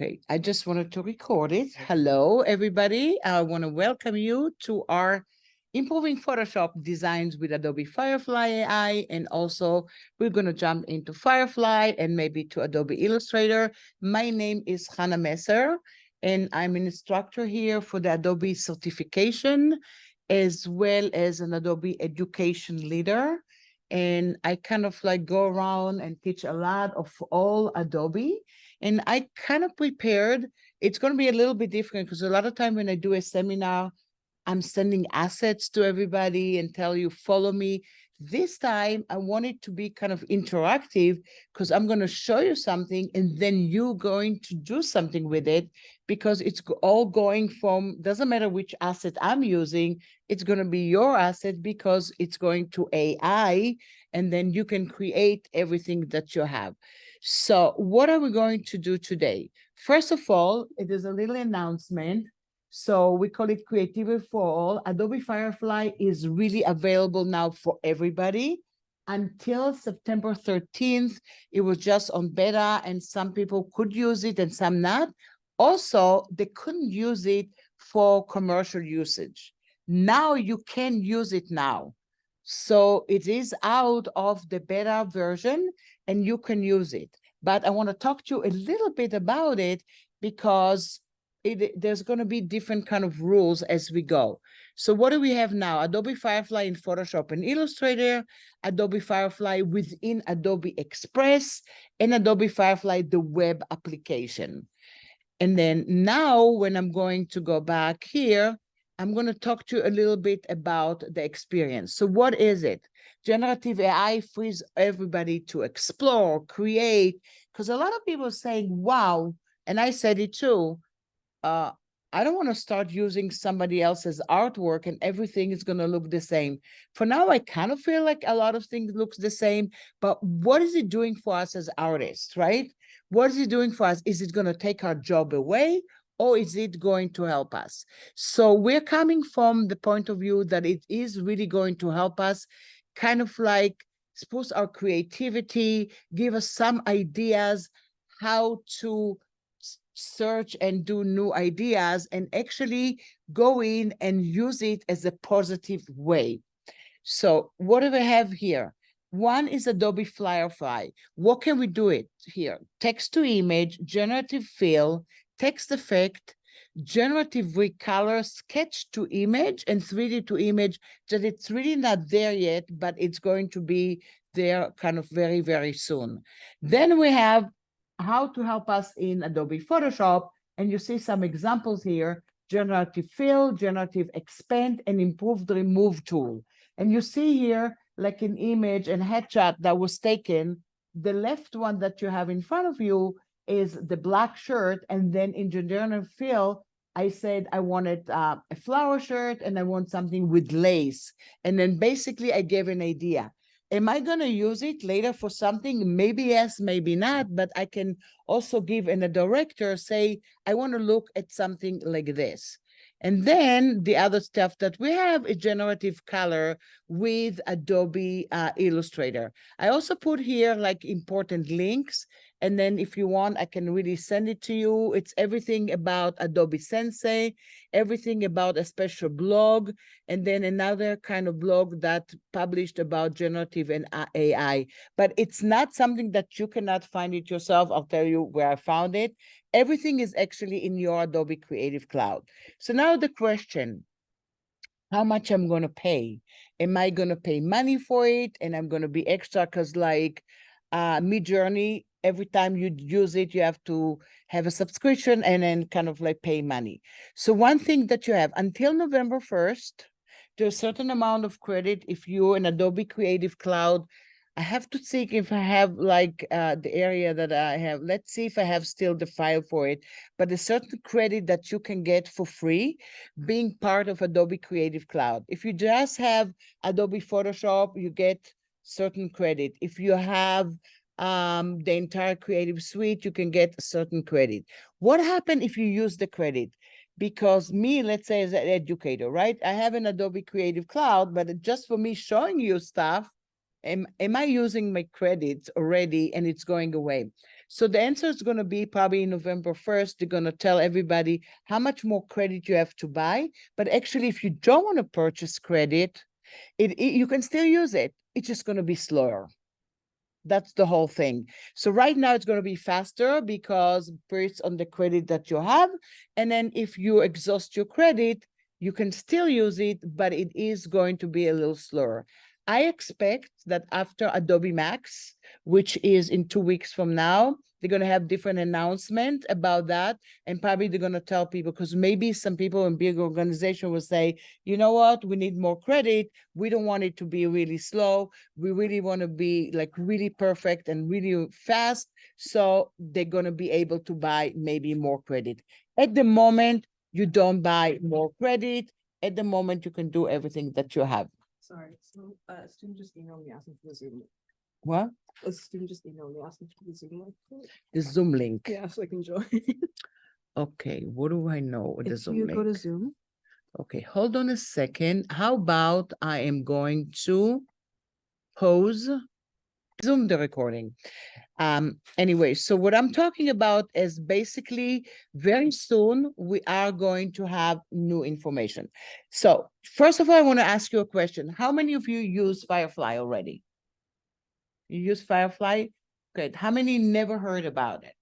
Okay, I just wanted to record it. Hello, everybody. I want to welcome you to our Improving Photoshop Designs with Adobe Firefly AI, and also we're going to jump into Firefly and maybe to Adobe Illustrator. My name is Hannah Messer, and I'm an instructor here for the Adobe certification, as well as an Adobe education leader. And I kind of like go around and teach a lot of all Adobe. And I kind of prepared, it's going to be a little bit different because a lot of time when I do a seminar, I'm sending assets to everybody and tell you, follow me. This time, I want it to be kind of interactive because I'm going to show you something and then you're going to do something with it, because it's all going from, doesn't matter which asset I'm using, it's going to be your asset because it's going to AI, and then you can create everything that you have. So what are we going to do today? First of all, it is a little announcement. So we call it Creativity for All. Adobe Firefly is really available now for everybody. Until September 13th, it was just on beta, and some people could use it and some not. Also, they couldn't use it for commercial usage. Now you can use it now. So it is out of the beta version and you can use it. But I want to talk to you a little bit about it because there's going to be different kind of rules as we go. So what do we have now? Adobe Firefly in Photoshop and Illustrator, Adobe Firefly within Adobe Express, and Adobe Firefly, the web application. And then now when I'm going to go back here, I'm going to talk to you a little bit about the experience. So what is it? Generative AI frees everybody to explore, create, because a lot of people are saying, wow, and I said it too, I don't want to start using somebody else's artwork and everything is going to look the same. For now, I kind of feel like a lot of things looks the same, but what is it doing for us as artists, right? What is it doing for us? Is it going to take our job away, or is it going to help us? So we're coming from the point of view that it is really going to help us kind of like spruce our creativity, give us some ideas how to search and do new ideas and actually go in and use it as a positive way. So what do we have here? One is Adobe Firefly. What can we do it here? Text to image, generative fill, text effect, generative recolor, sketch to image, and 3D to image. That it's really not there yet, but it's going to be there kind of very, very soon. Then we have how to help us in Adobe Photoshop. And you see some examples here: generative fill, generative expand, and improved remove tool. And you see here, like an image and headshot that was taken, the left one that you have in front of you is the black shirt. And then in generative fill, I said I wanted a flower shirt and I want something with lace. And then basically I gave an idea. Am I going to use it later for something? Maybe yes, maybe not, but I can also give in a director, say, I want to look at something like this. And then the other stuff that we have is generative color with Adobe Illustrator. I also put here like important links. And then if you want, I can really send it to you. It's everything about Adobe Sensei, everything about a special blog, and then another kind of blog that published about generative and AI. But it's not something that you cannot find it yourself. I'll tell you where I found it. Everything is actually in your Adobe Creative Cloud. So now the question, how much I'm going to pay? Am I going to pay money for it? And I'm going to be extra because like Midjourney, every time you use it, you have to have a subscription and then kind of like pay money. So one thing that you have until November 1st, there's a certain amount of credit if you're in Adobe Creative Cloud. I have to see if I have like the area that I have. Let's see if I have still the file for it. But a certain credit that you can get for free being part of Adobe Creative Cloud. If you just have Adobe Photoshop, you get certain credit. If you have the entire Creative Suite, you can get a certain credit. What happened if you use the credit? Because me, let's say as an educator, right? I have an Adobe Creative Cloud, but just for me showing you stuff, am I using my credits already and it's going away? So the answer is going to be probably November 1st. They're going to tell everybody how much more credit you have to buy. But actually, if you don't want to purchase credit, you can still use it. It's just going to be slower. That's the whole thing. So right now it's going to be faster because based on the credit that you have. And then if you exhaust your credit, you can still use it, but it is going to be a little slower. I expect that after Adobe Max, which is in 2 weeks from now, they're going to have different announcement about that. And probably they're going to tell people, because maybe some people in big organization will say, you know what, we need more credit. We don't want it to be really slow. We really want to be like really perfect and really fast. So they're going to be able to buy maybe more credit. At the moment, you don't buy more credit. At the moment, you can do everything that you have. Sorry, so a student just emailed me asking for the Zoom link. What? A student just emailed me asking for the Zoom link. The Zoom link. Yeah, so I can join. Okay, what do I know with the If Zoom you link? go to Zoom, Okay, hold on a second. How about I am going to pause, Zoom the recording. Anyway, so what I'm talking about is basically very soon we are going to have new information. So first of all, I want to ask you a question. How many of you use Firefly already? You use Firefly? Good. How many never heard about it?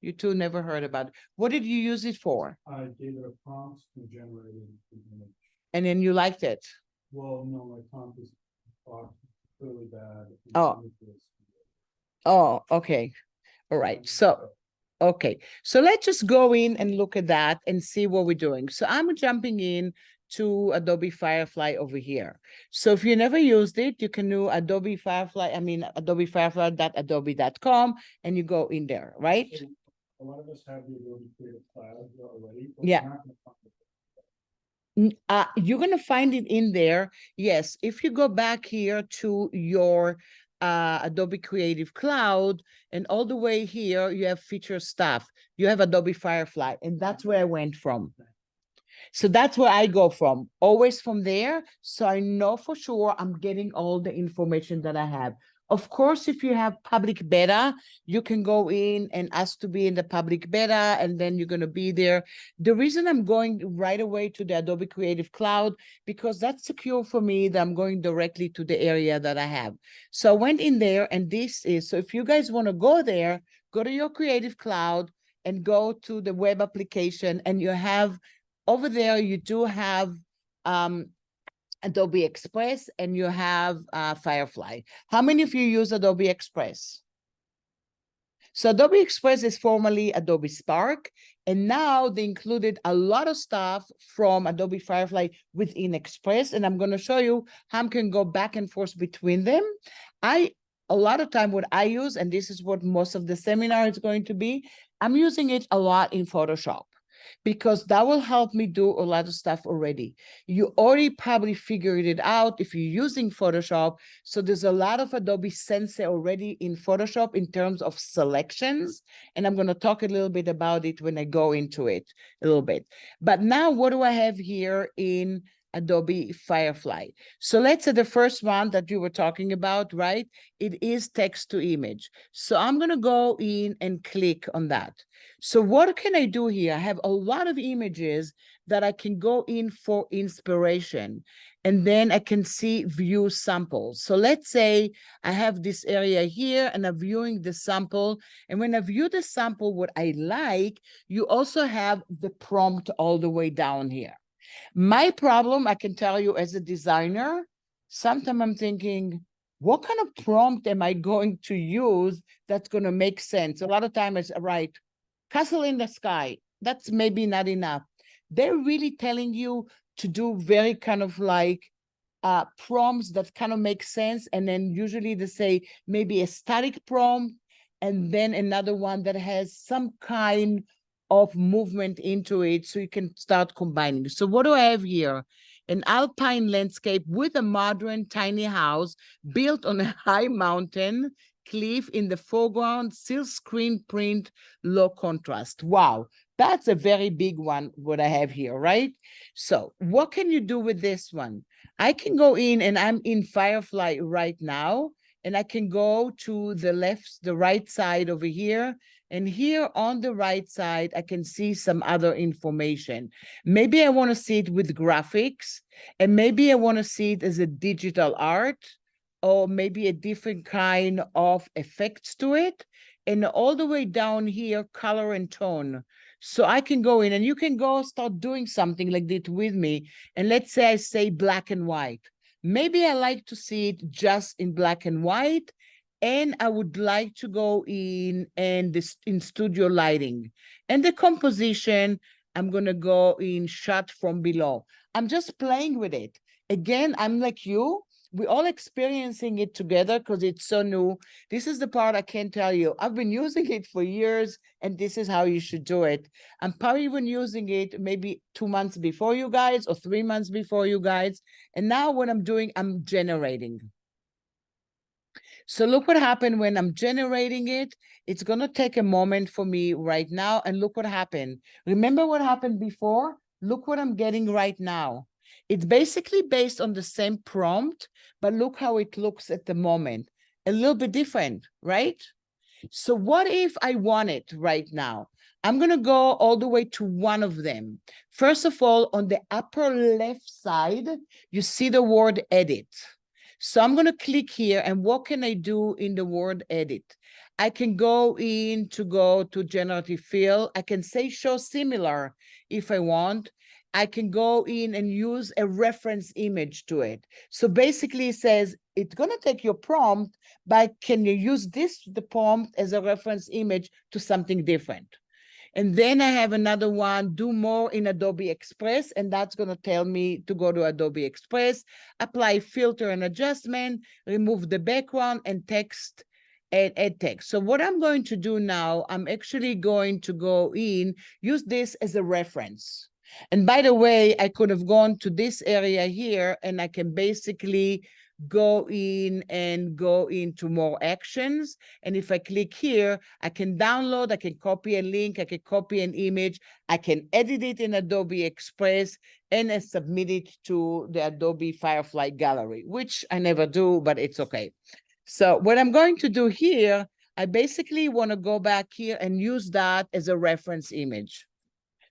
You two never heard about it. What did you use it for? I gave it a prompt and generated the image. And then you liked it? Well, no, my prompt is really bad. Oh. Oh, okay. All right. So, okay. So let's just go in and look at that and see what we're doing. So I'm jumping in to Adobe Firefly over here. So if you never used it, you can do Adobe Firefly, Adobe Firefly.adobe.com, and you go in there, right? A lot of us have the Adobe Creative Cloud already. Yeah. You're going to find it in there. Yes. If you go back here to your Adobe Creative Cloud, and all the way here, you have feature stuff. You have Adobe Firefly, and that's where I went from. So that's where I go from, always from there. So I know for sure I'm getting all the information that I have. Of course, if you have public beta, you can go in and ask to be in the public beta, and then you're going to be there. The reason I'm going right away to the Adobe Creative Cloud, because that's secure for me that I'm going directly to the area that I have. So I went in there, and this is, so if you guys want to go there, go to your Creative Cloud and go to the web application, and you have over there, you do have Adobe Express, and you have Firefly. How many of you use Adobe Express? So Adobe Express is formerly Adobe Spark, and now they included a lot of stuff from Adobe Firefly within Express, and I'm going to show you how I can go back and forth between them. A lot of time what I use, and this is what most of the seminar is going to be, I'm using it a lot in Photoshop, because that will help me do a lot of stuff already. You already probably figured it out if you're using Photoshop. So there's a lot of Adobe Sensei already in Photoshop in terms of selections. And I'm going to talk a little bit about it when I go into it a little bit. But now what do I have here in Adobe Firefly? So let's say the first one that you were talking about, right? It is text to image. So I'm going to go in and click on that. So what can I do here? I have a lot of images that I can go in for inspiration, and then I can see view samples. So let's say I have this area here and I'm viewing the sample. And when I view the sample, what I like, you also have the prompt all the way down here. My problem, I can tell you as a designer, sometimes I'm thinking, what kind of prompt am I going to use that's going to make sense? A lot of times it's right. Castle in the sky, that's maybe not enough. They're really telling you to do very kind of like prompts that kind of make sense. And then usually they say maybe a static prompt, and then another one that has some kind of movement into it, so you can start combining. So what do I have here? An alpine landscape with a modern tiny house built on a high mountain cliff in the foreground, silk screen print, low contrast. Wow, that's a very big one, what I have here, right? So what can you do with this one? I can go in, and I'm in Firefly right now, and I can go to the right side over here. And here on the right side, I can see some other information. Maybe I want to see it with graphics, and maybe I want to see it as a digital art, or maybe a different kind of effects to it. And all the way down here, color and tone. So I can go in and you can go start doing something like this with me. And let's say I say black and white. Maybe I like to see it just in black and white. And I would like to go in and this in studio lighting. And the composition, I'm gonna go in shot from below. I'm just playing with it. Again, I'm like you. We're all experiencing it together because it's so new. This is the part I can't tell you. I've been using it for years, and this is how you should do it. I'm probably been using it maybe 2 months before you guys or 3 months before you guys. And now what I'm doing, I'm generating. So look what happened when I'm generating it. It's going to take a moment for me right now. And look what happened. Remember what happened before? Look what I'm getting right now. It's basically based on the same prompt, but look how it looks at the moment. A little bit different, right? So what if I want it right now? I'm going to go all the way to one of them. First of all, on the upper left side, you see the word edit. So I'm going to click here, and what can I do in the word edit? I can go to generative fill. I can say show similar if I want. I can go in and use a reference image to it. So basically it says, it's going to take your prompt, but can you use the prompt as a reference image to something different? And then I have another one, do more in Adobe Express, and that's going to tell me to go to Adobe Express, apply filter and adjustment, remove the background and text, and add text. So what I'm going to do now, I'm actually going to go in, use this as a reference. And by the way, I could have gone to this area here, and I can basically go in and go into more actions. And if I click here, I can download, I can copy a link, I can copy an image, I can edit it in Adobe Express, and I submit it to the Adobe Firefly gallery, which I never do, but it's okay. So what I'm going to do here, I basically want to go back here and use that as a reference image.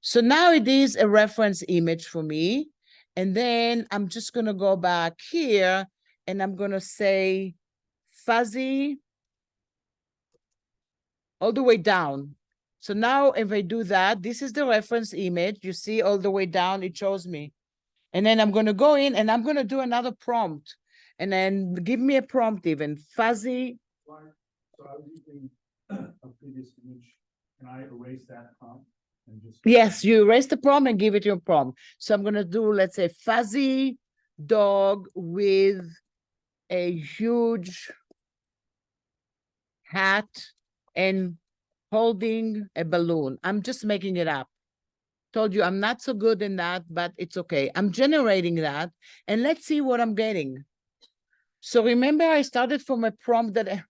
So now it is a reference image for me. And then I'm just going to go back here and I'm going to say fuzzy all the way down. So now if I do that, this is the reference image. You see all the way down, it shows me. And then I'm going to go in and I'm going to do another prompt. And then give me a prompt even, fuzzy. So I was using a previous image. Can I erase that prompt? And just Yes, you erase the prompt and give it your prompt. So I'm going to do, let's say, fuzzy dog with a huge hat and holding a balloon. I'm just making it up. Told you I'm not so good in that, but it's okay. I'm generating that, and let's see what I'm getting. So remember, I started from a prompt that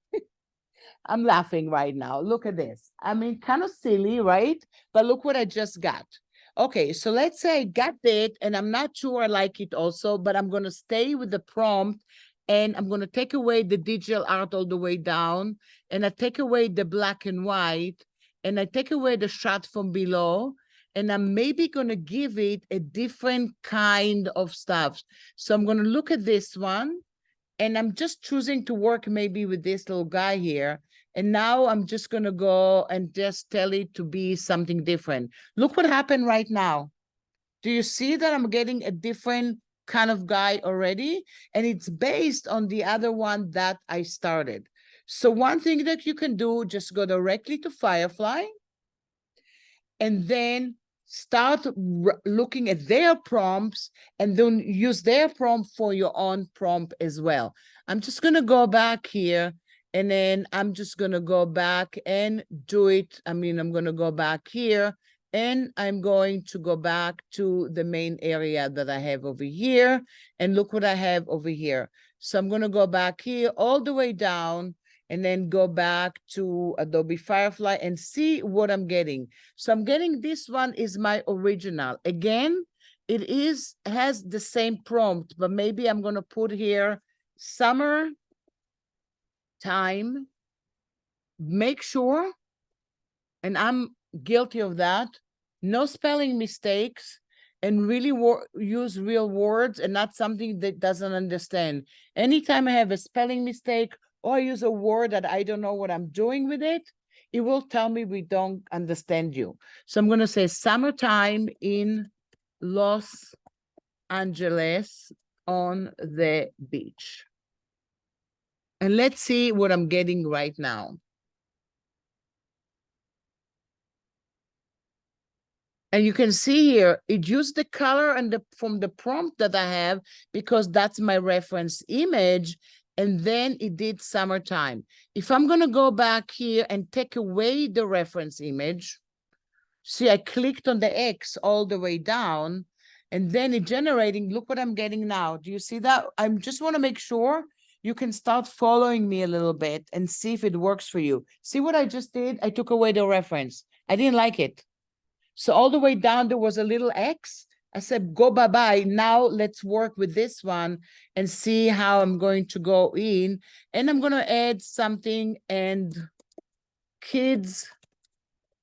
I'm laughing right now. Look at this. I mean, kind of silly, right? But look what I just got. Okay, so let's say I got that, and I'm not sure I like it also, but I'm going to stay with the prompt, and I'm going to take away the digital art all the way down, and I take away the black and white, and I take away the shot from below, and I'm maybe going to give it a different kind of stuff. So I'm going to look at this one, and I'm just choosing to work maybe with this little guy here. And now I'm just going to go and just tell it to be something different. Look what happened right now. Do you see that I'm getting a different kind of guy already? And it's based on the other one that I started. So one thing that you can do, just go directly to Firefly and then start looking at their prompts and then use their prompt for your own prompt as well. I'm just going to go back here and then I'm just going to go back and do it. I mean, I'm going to go back here and I'm going to go back to the main area that I have over here and look what I have over here. So I'm going to go back here all the way down and then go back to Adobe Firefly and see what I'm getting. So I'm getting this one is my original. Again, it has the same prompt, but maybe I'm going to put here summer time, make sure, and I'm guilty of that, no spelling mistakes, and really use real words and not something that doesn't understand. Anytime I have a spelling mistake or I use a word that I don't know what I'm doing with it, it will tell me we don't understand you. So I'm going to say summertime in Los Angeles on the beach. And let's see what I'm getting right now. And you can see here, it used the color and from the prompt that I have, because that's my reference image. And then it did summertime. If I'm going to go back here and take away the reference image, see, I clicked on the X all the way down, and then it generating, look what I'm getting now. Do you see that? I just want to make sure you can start following me a little bit and see if it works for you. See what I just did? I took away the reference. I didn't like it. So all the way down, there was a little X. I said, go bye-bye. Now let's work with this one and see how I'm going to go in. And I'm going to add something and kids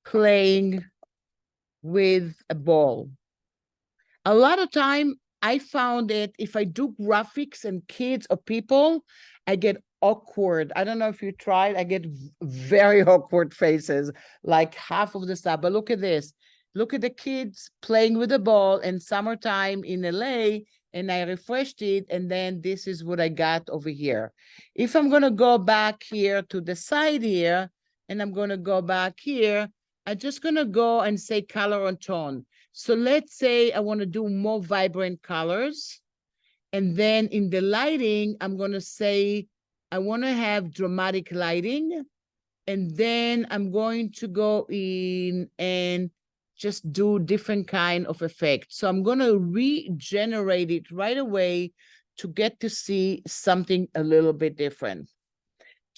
playing with a ball. A lot of time, I found it, if I do graphics and kids or people, I get awkward. I don't know if you tried, I get very awkward faces, like half of the stuff. But look at this. Look at the kids playing with the ball in summertime in LA, and I refreshed it, and then this is what I got over here. If I'm going to go back here to the side here, and I'm going to go back here, I'm just going to go and say color and tone. So let's say I want to do more vibrant colors. And then in the lighting, I'm going to say I want to have dramatic lighting. And then I'm going to go in and just do different kind of effect. So I'm going to regenerate it right away to get to see something a little bit different.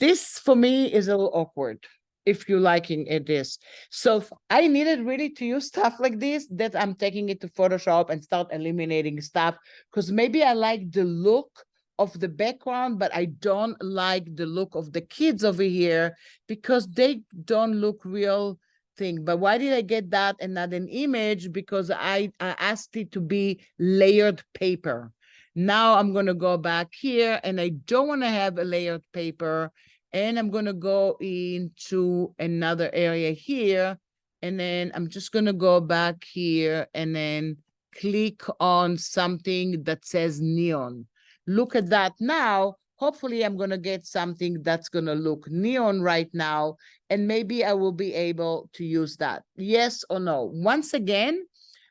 This for me is a little awkward if you're liking it this. So I needed really to use stuff like this, that I'm taking it to Photoshop and start eliminating stuff, because maybe I like the look of the background, but I don't like the look of the kids over here because they don't look real thing. But why did I get that and not an image? Because I asked it to be layered paper. Now I'm going to go back here, and I don't want to have a layered paper. And I'm going to go into another area here. And then I'm just going to go back here and then click on something that says neon. Look at that now. Hopefully, I'm going to get something that's going to look neon right now. And maybe I will be able to use that. Yes or no? Once again,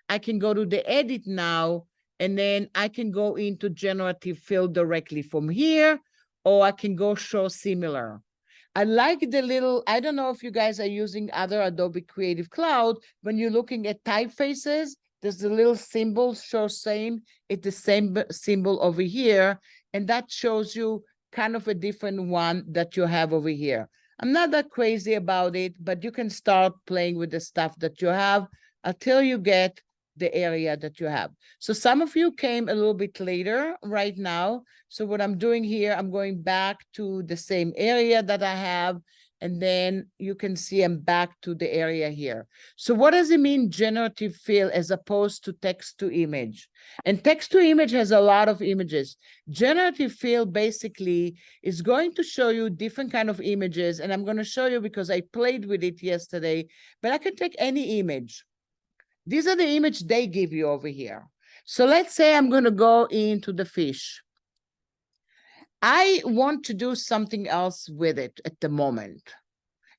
I can go to the edit now, and then I can go into generative fill directly from here, or I can go show similar. I like the little, I don't know if you guys are using other Adobe Creative Cloud. When you're looking at typefaces, there's the little symbol show same. It's the same symbol over here. And that shows you kind of a different one that you have over here. I'm not that crazy about it, but you can start playing with the stuff that you have until you get the area that you have. So some of you came a little bit later right now. So what I'm doing here, I'm going back to the same area that I have, and then you can see I'm back to the area here. So what does it mean, generative fill, as opposed to text to image? And text to image has a lot of images. Generative fill basically is going to show you different kind of images, and I'm going to show you because I played with it yesterday, but I can take any image. These are the image they give you over here. So let's say I'm going to go into the fish. I want to do something else with it at the moment.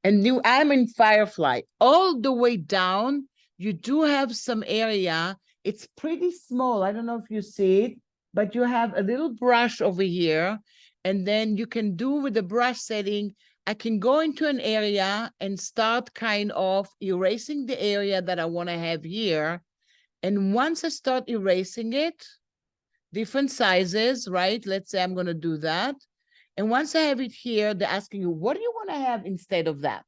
And I'm in Firefly. All the way down, you do have some area. It's pretty small. I don't know if you see it, but you have a little brush over here. And then you can do with the brush setting, I can go into an area and start kind of erasing the area that I want to have here. And once I start erasing it, different sizes, right? Let's say I'm going to do that. And once I have it here, they're asking you, what do you want to have instead of that?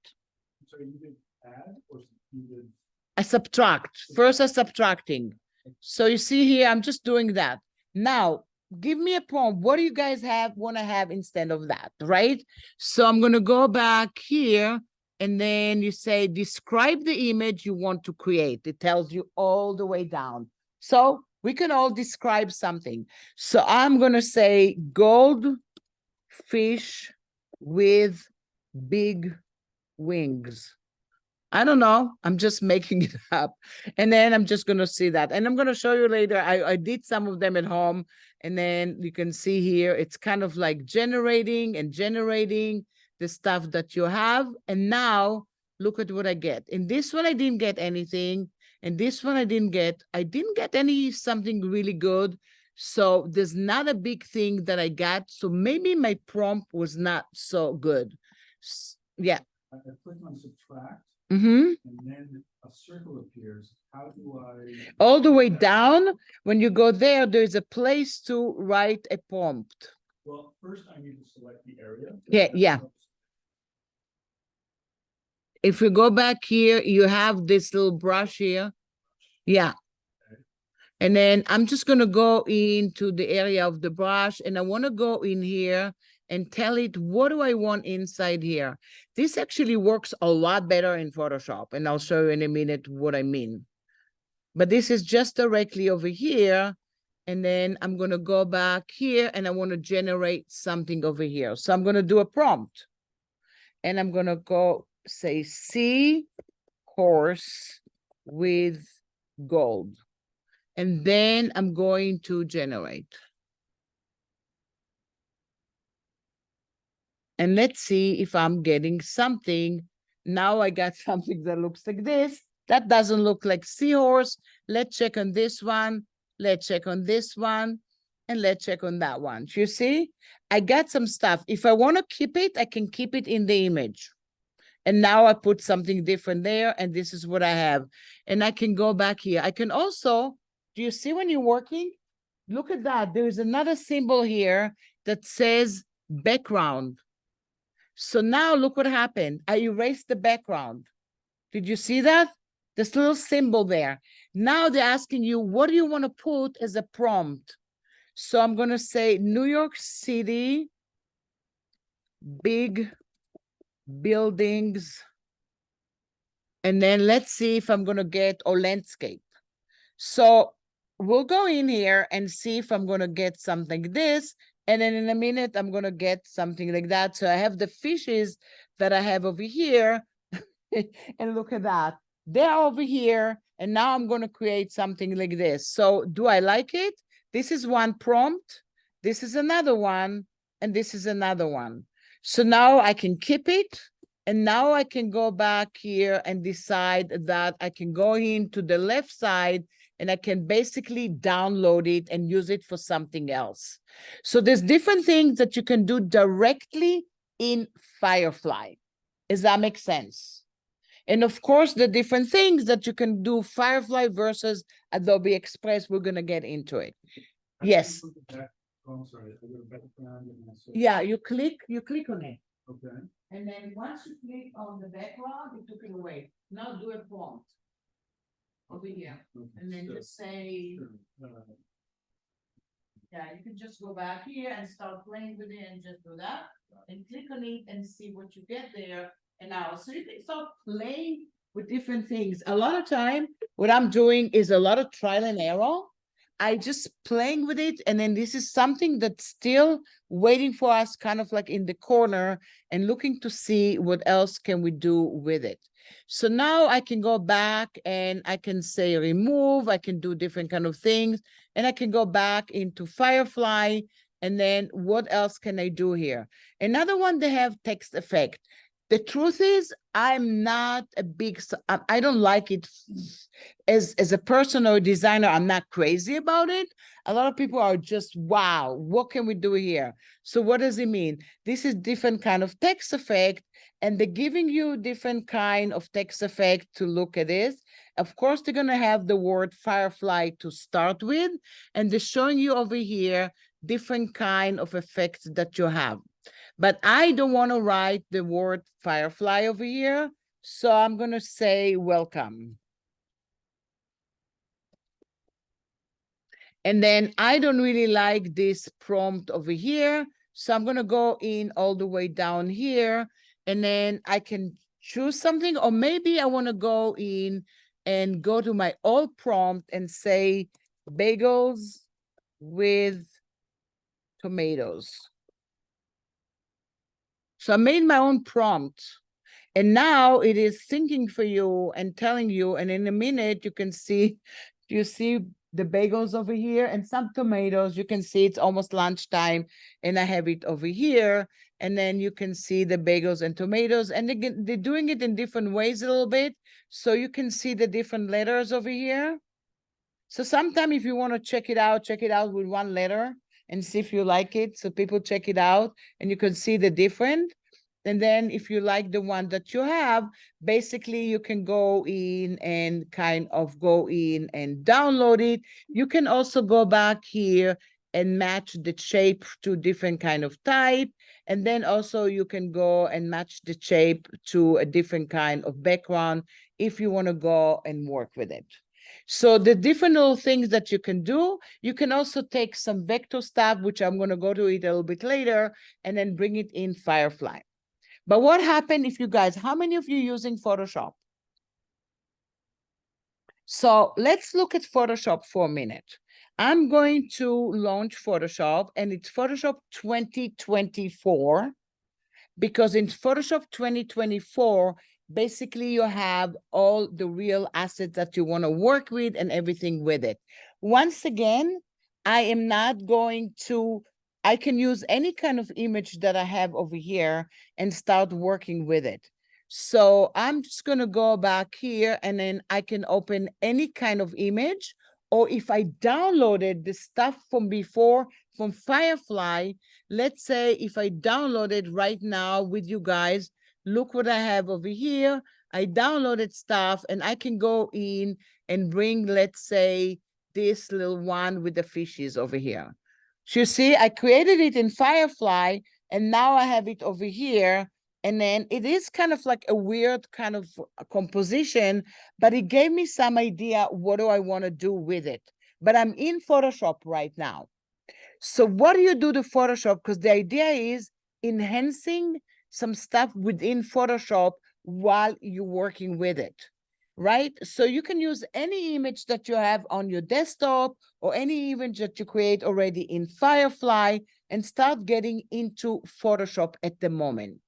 So you did add or you did? I subtract. First, I'm subtracting. So you see here, I'm just doing that. Now, give me a prompt. What do you guys want to have instead of that, right? So I'm going to go back here and then you say, describe the image you want to create. It tells you all the way down. So we can all describe something. So I'm going to say gold fish with big wings. I don't know. I'm just making it up. And then I'm just going to see that. And I'm going to show you later. I did some of them at home. And then you can see here, it's kind of like generating and generating the stuff that you have. And now look at what I get. In this one, I didn't get anything. And this one, I didn't get any something really good. So there's not a big thing that I got. So maybe my prompt was not so good. Yeah. I click on subtract. Mm-hmm. And then a circle appears. How do I? All the way down, when you go there, there's a place to write a prompt. Well, first I need to select the area. Yeah. If you go back here, you have this little brush here. Yeah. And then I'm just going to go into the area of the brush and I want to go in here and tell it, what do I want inside here? This actually works a lot better in Photoshop, and I'll show you in a minute what I mean. But this is just directly over here. And then I'm going to go back here and I want to generate something over here. So I'm going to do a prompt. And I'm going to go say, sea horse with gold. And then I'm going to generate. And let's see if I'm getting something. Now I got something that looks like this. That doesn't look like seahorse. Let's check on this one. Let's check on this one. And let's check on that one. You see, I got some stuff. If I want to keep it, I can keep it in the image. And now I put something different there. And this is what I have. And I can go back here. I can also, do you see when you're working? Look at that. There's another symbol here that says background. So now look what happened. I erased the background. Did you see that? This little symbol there. Now they're asking you, what do you want to put as a prompt? So I'm going to say New York City, big buildings. And then let's see if I'm going to get, or landscape. So we'll go in here and see if I'm going to get something like this. And then in a minute, I'm going to get something like that. So I have the fishes that I have over here. And look at that. They're over here. And now I'm going to create something like this. So do I like it? This is one prompt. This is another one. And this is another one. So now I can keep it. And now I can go back here and decide that I can go into the left side and I can basically download it and use it for something else. So there's different things that you can do directly in Firefly. Does that make sense? And of course, the different things that you can do Firefly versus Adobe Express, we're going to get into it. Yes. Oh, I'm sorry. I go to background and I say, Yeah, you click on it. okay. And then once you click on the background, it took it away. Now do a prompt over here. Okay, And then so, just say, sure, yeah, you can just go back here and start playing with it and just do that. And click on it and see what you get there. And now, so you can start playing with different things. A lot of time, what I'm doing is a lot of trial and error. I just playing with it. And then this is something that's still waiting for us kind of like in the corner and looking to see what else can we do with it. So now I can go back and I can say remove, I can do different kind of things, and I can go back into Firefly. And then what else can I do here? Another one, they have text effect. The truth is, I'm not a big, I don't like it as a person or a designer. I'm not crazy about it. A lot of people are just, wow, what can we do here? So what does it mean? This is different kind of text effect, and they're giving you different kind of text effect to look at this. Of course, they're going to have the word Firefly to start with, and they're showing you over here different kind of effects that you have. But I don't want to write the word Firefly over here. So I'm going to say welcome. And then I don't really like this prompt over here. So I'm gonna go in all the way down here, and then I can choose something, or maybe I wanna go in and go to my old prompt and say bagels with tomatoes. So I made my own prompt. And now it is thinking for you and telling you, and in a minute you can see, you see the bagels over here and some tomatoes. You can see it's almost lunchtime and I have it over here. And then you can see the bagels and tomatoes, and they're doing it in different ways a little bit. So you can see the different letters over here. So sometime if you want to check it out with one letter and see if you like it. So people check it out and you can see the different. And then if you like the one that you have, basically you can go in and kind of go in and download it. You can also go back here and match the shape to different kind of type. And then also you can go and match the shape to a different kind of background if you want to go and work with it. So the different little things that you can do, you can also take some vector stuff, which I'm going to go to it a little bit later, and then bring it in Firefly. But what happened if you guys, how many of you using Photoshop? So let's look at Photoshop for a minute. I'm going to launch Photoshop, and it's Photoshop 2024, because in Photoshop 2024, basically you have all the real assets that you want to work with and everything with it. Once again, I am not going to, I can use any kind of image that I have over here and start working with it. So I'm just going to go back here, and then I can open any kind of image. Or if I downloaded the stuff from before from Firefly, let's say if I downloaded right now with you guys, look what I have over here. I downloaded stuff, and I can go in and bring, let's say, this little one with the fishes over here. So you see, I created it in Firefly, and now I have it over here. And then it is kind of like a weird kind of composition, but it gave me some idea what do I want to do with it. But I'm in Photoshop right now. So what do you do to Photoshop? Because the idea is enhancing some stuff within Photoshop while you're working with it, right? So you can use any image that you have on your desktop or any image that you create already in Firefly and start getting into Photoshop at the moment.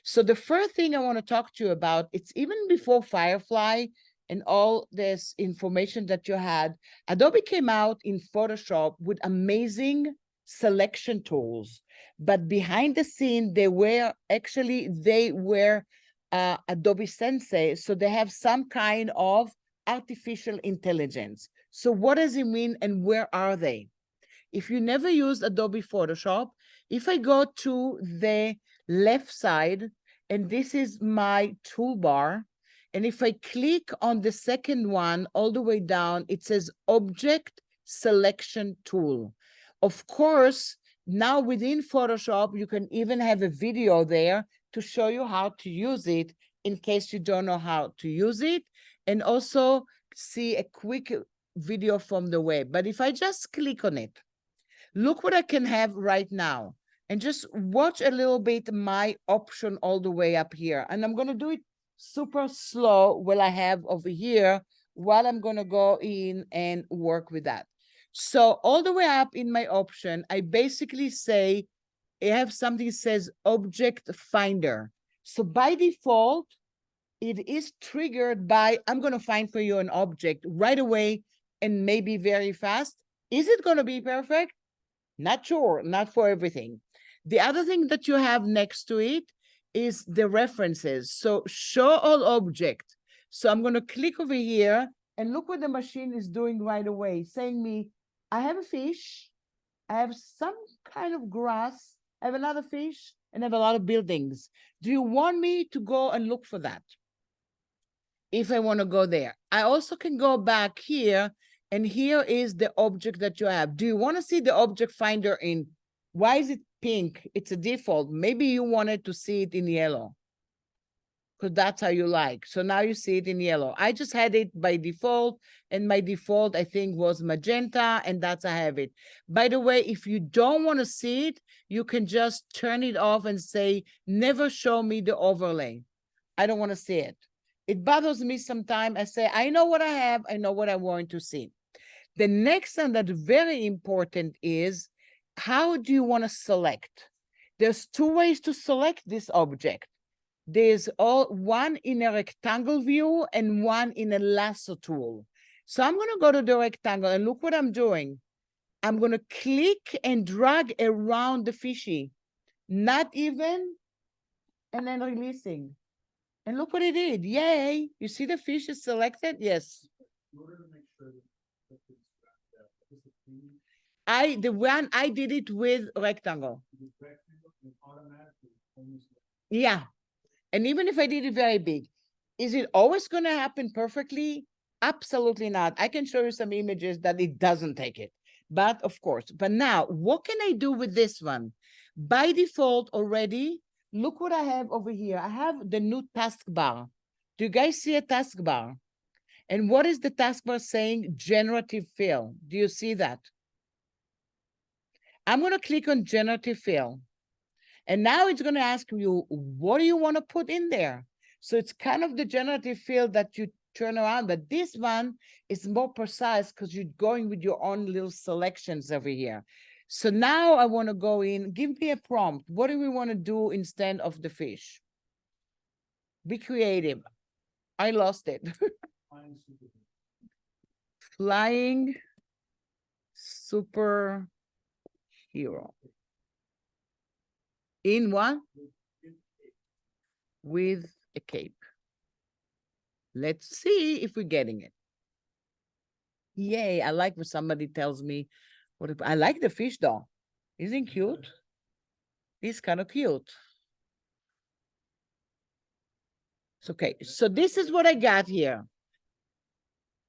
So the first thing I want to talk to you about, it's even before Firefly and all this information that you had, Adobe came out in Photoshop with amazing selection tools. But behind the scene, they were Adobe Sensei. So they have some kind of artificial intelligence. So what does it mean and where are they? If you never used Adobe Photoshop, if I go to the left side, and this is my toolbar, and if I click on the second one all the way down, it says Object Selection Tool. Of course, now within Photoshop, you can even have a video there to show you how to use it in case you don't know how to use it, and also see a quick video from the web. But if I just click on it, look what I can have right now. And just watch a little bit my option all the way up here. And I'm going to do it super slow while I have over here, while I'm going to go in and work with that. So all the way up in my option, I basically say, I have something that says Object Finder. So by default, it is triggered by, I'm going to find for you an object right away and maybe very fast. Is it going to be perfect? Not sure, not for everything. The other thing that you have next to it is the references. So show all object. So I'm going to click over here and look what the machine is doing right away, saying me, I have a fish, I have some kind of grass, I have a lot of fish, and I have a lot of buildings. Do you want me to go and look for that? If I want to go there, I also can go back here, and here is the object that you have. Do you want to see the object finder in, why is it pink? It's a default. Maybe you wanted to see it in yellow. because that's how you like. So now you see it in yellow. I just had it by default, and my default, I think, was magenta, and that's I have it. By the way, if you don't want to see it, you can just turn it off and say, never show me the overlay. I don't want to see it. It bothers me sometimes. I say, I know what I have. I know what I want to see. The next thing that's very important is, how do you want to select? There's two ways to select this object. There's one in a rectangle view and one in a lasso tool. So I'm going to go to the rectangle and look what I'm doing. I'm going to click and drag around the fishy, not even, and then releasing. And look what it did. Yay. You see the fish is selected? Yes. In order to make sure that it's is it clean? The one I did it with rectangle. Is it rectangle and automatically only select? Yeah. And even if I did it very big, is it always going to happen perfectly? Absolutely not. I can show you some images that it doesn't take it. But of course, but now what can I do with this one? By default already, look what I have over here. I have the new taskbar. Do you guys see a taskbar? And what is the taskbar saying? Generative fill. Do you see that? I'm going to click on generative fill. And now it's going to ask you, what do you want to put in there? So it's kind of the generative fill that you turn around, but this one is more precise because you're going with your own little selections over here. So now I want to go in, give me a prompt. What do we want to do instead of the fish? Be creative. I lost it. Flying superhero. In what? With a cape. Let's see if we're getting it. Yay, I like when somebody tells me what I like the fish though. Isn't cute? He's kind of cute. It's okay. So this is what I got here.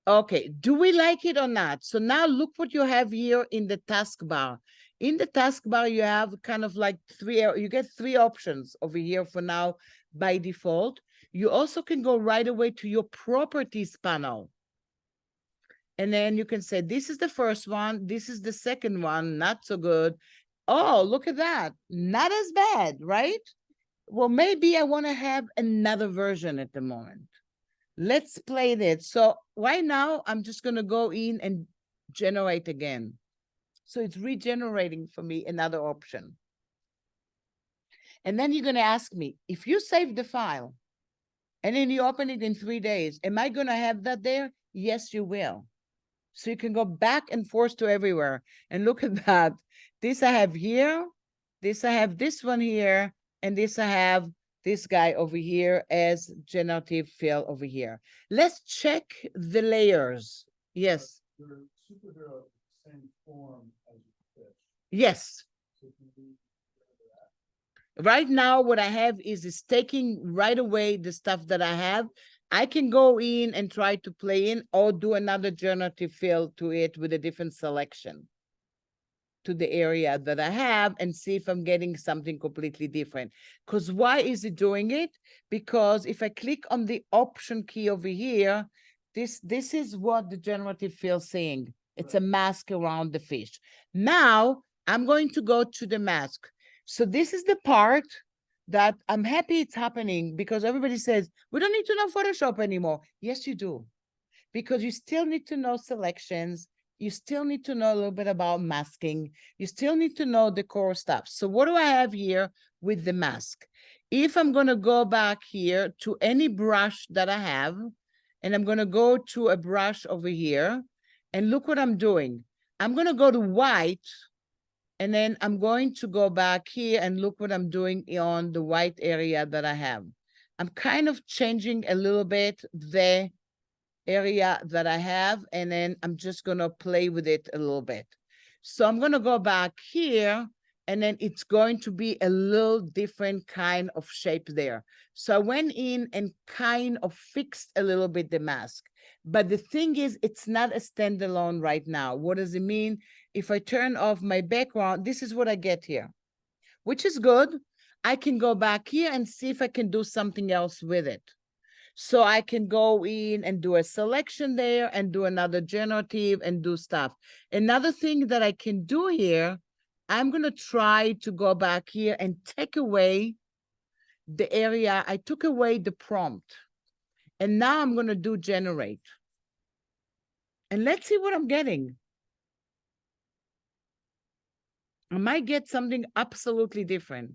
Okay, do we like it or not? So now look what you have here in the taskbar. In the taskbar, you have kind of like you get three options over here for now by default. You also can go right away to your properties panel. And then you can say, this is the first one. This is the second one. Not so good. Oh, look at that. Not as bad, right? Well, maybe I want to have another version at the moment. Let's play that. So right now, I'm just going to go in and generate again. So it's regenerating for me another option. And then you're going to ask me, if you save the file and then you open it in 3 days, am I going to have that there? Yes, you will. So you can go back and forth to everywhere. And look at that. This I have here. This I have this one here. And this I have this guy over here as generative fill over here. Let's check the layers. Yes. Your superhero is the same form as your fish. Yes. So can we Right now, what I have is taking right away the stuff that I have. I can go in and try to play in or do another generative fill to it with a different selection to the area that I have and see if I'm getting something completely different. Because why is it doing it? Because if I click on the option key over here, this is what the generative fill is saying. It's a mask around the fish. Now I'm going to go to the mask. So this is the part that I'm happy it's happening because everybody says, we don't need to know Photoshop anymore. Yes, you do. Because you still need to know selections. You still need to know a little bit about masking. You still need to know the core stuff. So what do I have here with the mask? If I'm going to go back here to any brush that I have, and I'm going to go to a brush over here, and look what I'm doing. I'm going to go to white, and then I'm going to go back here and look what I'm doing on the white area that I have. I'm kind of changing a little bit the area that I have, and then I'm just going to play with it a little bit. So I'm going to go back here, and then it's going to be a little different kind of shape there. So I went in and kind of fixed a little bit the mask. But the thing is, it's not a standalone right now. What does it mean? If I turn off my background, this is what I get here, which is good. I can go back here and see if I can do something else with it. So I can go in and do a selection there and do another generative and do stuff. Another thing that I can do here, I'm going to try to go back here and take away the area. I took away the prompt. And now I'm going to do generate. And let's see what I'm getting. I might get something absolutely different.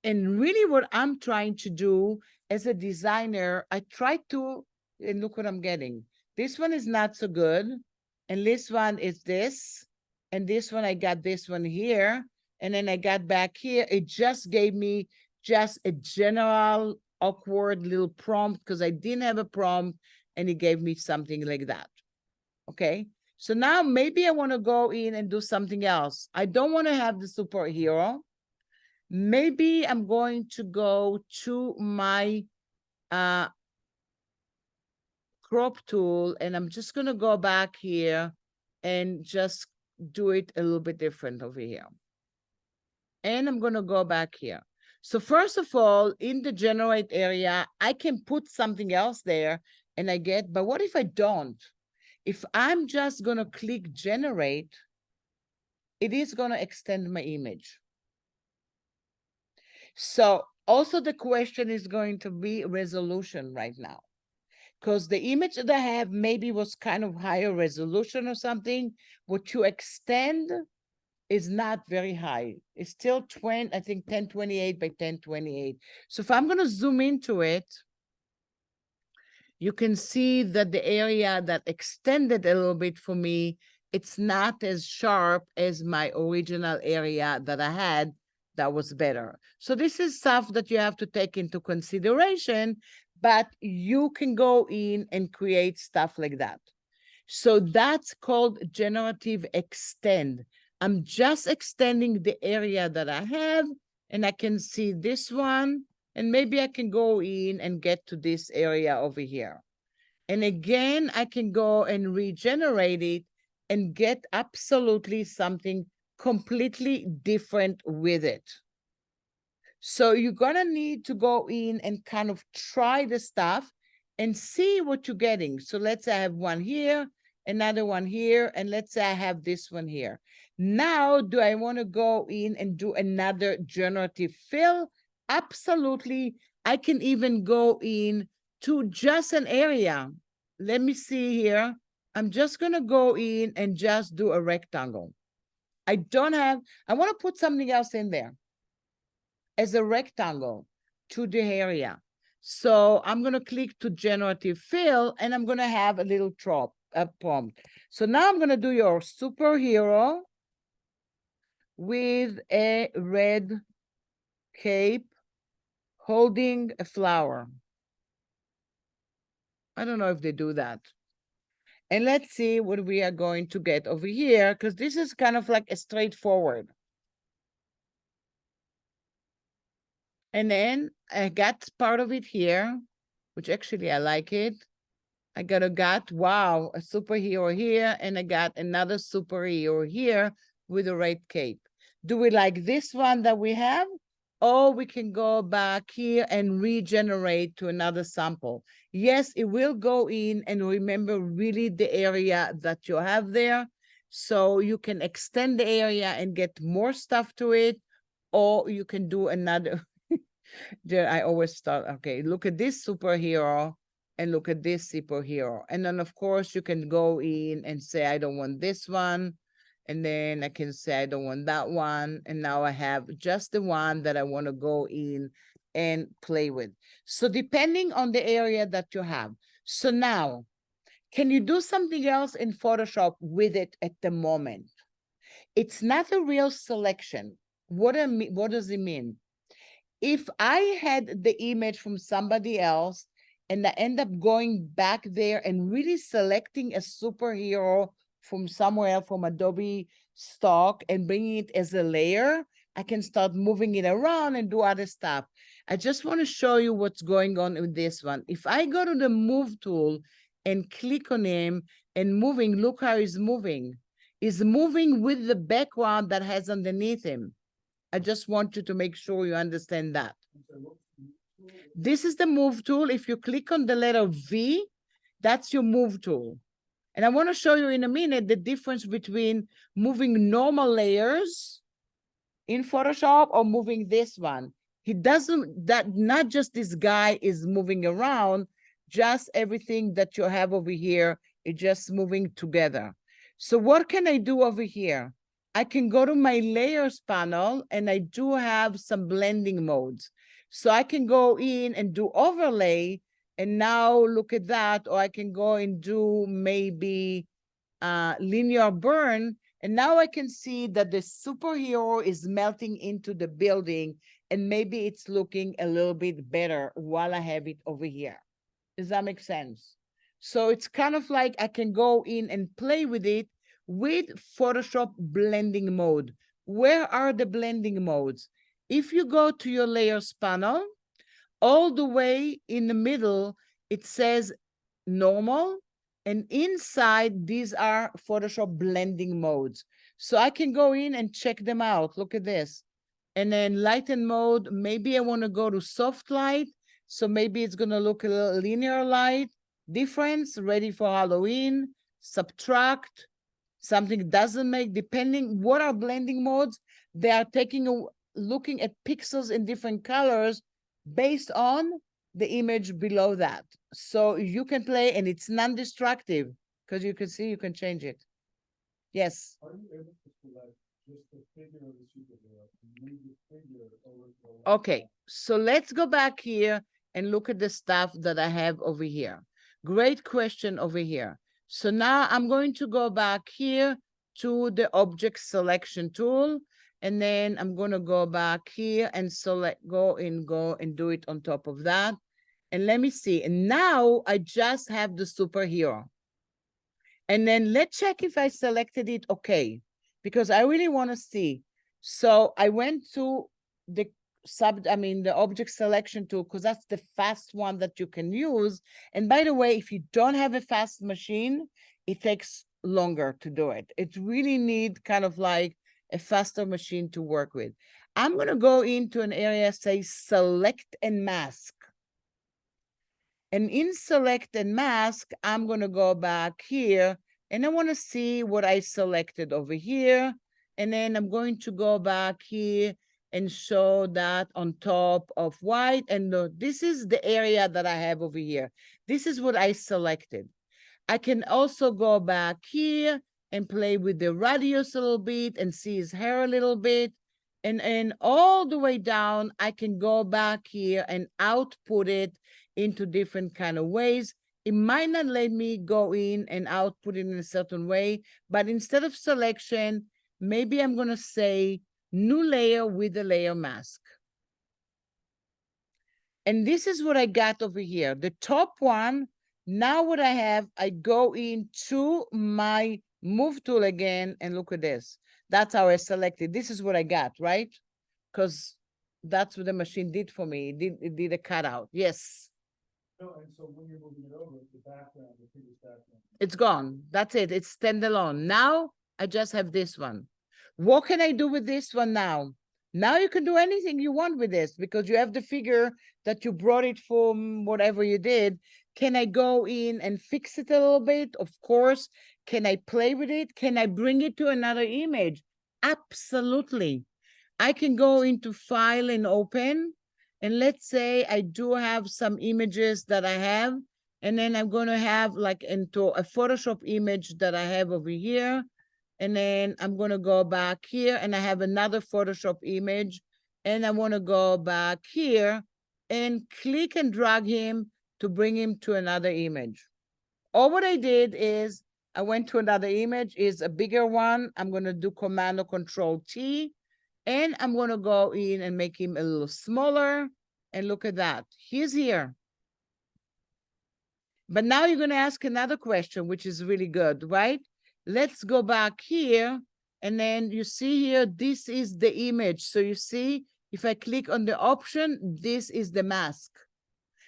And really what I'm trying to do as a designer, I try to, and look what I'm getting. This one is not so good. And this one is this. And this one, I got this one here. And then I got back here. It just gave me just a general awkward little prompt because I didn't have a prompt and it gave me something like that. Okay. So now maybe I want to go in and do something else. I don't want to have the superhero. Maybe I'm going to go to my crop tool and I'm just going to go back here and just do it a little bit different over here. And I'm going to go back here. So first of all, in the generate area, I can put something else there and I get, but what if I don't? If I'm just going to click generate, it is going to extend my image. So also the question is going to be resolution right now, because the image that I have maybe was kind of higher resolution or something. What you extend is not very high. It's still 20, I think 1028 by 1028. So if I'm going to zoom into it, you can see that the area that extended a little bit for me, it's not as sharp as my original area that I had that was better. So this is stuff that you have to take into consideration, but you can go in and create stuff like that. So that's called generative extend. I'm just extending the area that I have, and I can see this one, and maybe I can go in and get to this area over here. And again, I can go and regenerate it and get absolutely something completely different with it. So you're gonna need to go in and kind of try the stuff and see what you're getting. So let's say I have one here, another one here, and let's say I have this one here. Now, do I want to go in and do another generative fill? Absolutely. I can even go in to just an area. Let me see here. I'm just going to go in and just do a rectangle. I want to put something else in there as a rectangle to the area. So I'm going to click to generative fill and I'm going to have a little prompt. So now I'm going to do your superhero with a red cape holding a flower. I don't know if they do that. And let's see what we are going to get over here, because this is kind of like a straightforward. And then I got part of it here, which actually I like it. I got, wow, a superhero here, and I got another superhero here with a red cape. Do we like this one that we have? Or we can go back here and regenerate to another sample. Yes, it will go in and remember really the area that you have there. So you can extend the area and get more stuff to it, or you can do another. There, I always start, okay, look at this superhero and look at this superhero. And then of course you can go in and say, I don't want this one. And then I can say, I don't want that one. And now I have just the one that I want to go in and play with. So depending on the area that you have. So now, can you do something else in Photoshop with it at the moment? It's not a real selection. What does it mean? If I had the image from somebody else and I end up going back there and really selecting a superhero from somewhere from Adobe stock and bringing it as a layer, I can start moving it around and do other stuff. I just want to show you what's going on with this one. If I go to the move tool and click on him and moving, look how he's moving. He's moving with the background that has underneath him. I just want you to make sure you understand that. So what's the tool? This is the move tool. If you click on the letter V, that's your move tool. And I want to show you in a minute the difference between moving normal layers in Photoshop or moving this one. He doesn't, that not just this guy is moving around, just everything that you have over here is just moving together. So what can I do over here? I can go to my layers panel and I do have some blending modes. So I can go in and do overlay and now look at that, or I can go and do maybe linear burn. And now I can see that the superhero is melting into the building and maybe it's looking a little bit better while I have it over here. Does that make sense? So it's kind of like I can go in and play with it with Photoshop blending mode. Where are the blending modes? If you go to your layers panel, all the way in the middle, it says normal. And inside, these are Photoshop blending modes. So I can go in and check them out. Look at this. And then lighten mode, maybe I want to go to soft light. So maybe it's going to look a little linear light. Difference, ready for Halloween. Subtract, something doesn't make, depending what are blending modes. They are looking at pixels in different colors based on the image below that. So you can play and it's non-destructive because you can see you can change it. Yes. Are you able to select just the figure of the superhero and move the figure over to the left? Okay, so let's go back here and look at the stuff that I have over here. Great question over here. So now I'm going to go back here to the object selection tool. And then I'm going to go back here and select, go and do it on top of that. And let me see. And now I just have the superhero. And then let's check if I selected it okay, because I really want to see. So I went to the the object selection tool, because that's the fast one that you can use. And by the way, if you don't have a fast machine, it takes longer to do it. It really need kind of like a faster machine to work with. I'm going to go into an area, say select and mask. And in select and mask, I'm going to go back here and I want to see what I selected over here. And then I'm going to go back here and show that on top of white. And this is the area that I have over here. This is what I selected. I can also go back here and play with the radius a little bit and see his hair a little bit. And all the way down, I can go back here and output it into different kind of ways. It might not let me go in and output it in a certain way, but instead of selection, maybe I'm going to say new layer with a layer mask. And this is what I got over here. The top one, now what I have, I go into my move tool again and look at this. That's how I selected. This is what I got, right? Because that's what the machine did for me. It did a cutout. Yes. No, and so when you're moving it over, the background, the previous background. It's gone. That's it. It's standalone. Now I just have this one. What can I do with this one now? Now you can do anything you want with this because you have the figure that you brought it from whatever you did. Can I go in and fix it a little bit? Of course. Can I play with it? Can I bring it to another image? Absolutely. I can go into file and open. And let's say I do have some images that I have. And then I'm going to have like into a Photoshop image that I have over here. And then I'm going to go back here and I have another Photoshop image. And I want to go back here and click and drag him to bring him to another image. All what I did is I went to another image, is a bigger one. I'm going to do Command or Control T. And I'm going to go in and make him a little smaller. And look at that. He's here. But now you're going to ask another question, which is really good, right? Let's go back here. And then you see here, this is the image. So you see, if I click on the option, this is the mask.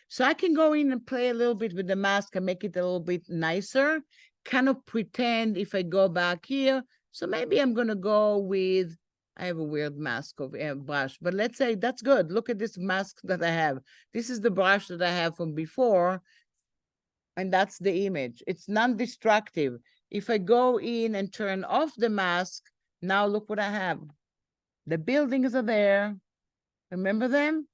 So I can go in and play a little bit with the mask and make it a little bit nicer. Kind of pretend if I go back here. So maybe I'm going to go with I have a weird mask of brush, but let's say that's good. Look at this mask that I have. This is the brush that I have from before, and that's the image. It's non-destructive. If I go in and turn off the mask, now look what I have. The buildings are there. Remember them?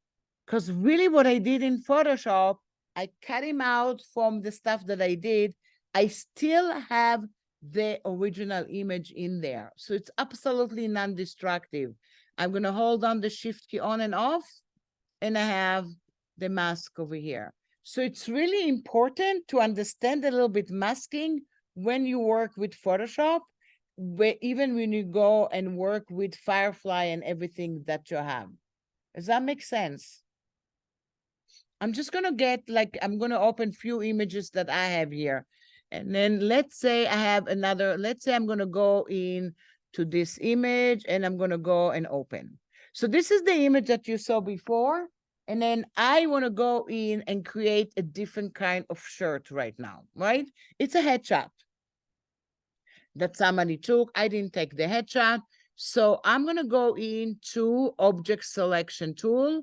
Because really what I did in Photoshop, I cut him out from the stuff that I did. I still have the original image in there. So it's absolutely non-destructive. I'm going to hold on the shift key on and off, and I have the mask over here. So it's really important to understand a little bit masking when you work with Photoshop, even when you go and work with Firefly and everything that you have. Does that make sense? I'm just gonna get I'm gonna open few images that I have here. And then let's say I have another, let's say I'm gonna go in to this image and I'm gonna go and open. So this is the image that you saw before. And then I wanna go in and create a different kind of shirt right now, right? It's a headshot that somebody took. I didn't take the headshot. So I'm gonna go into object selection tool,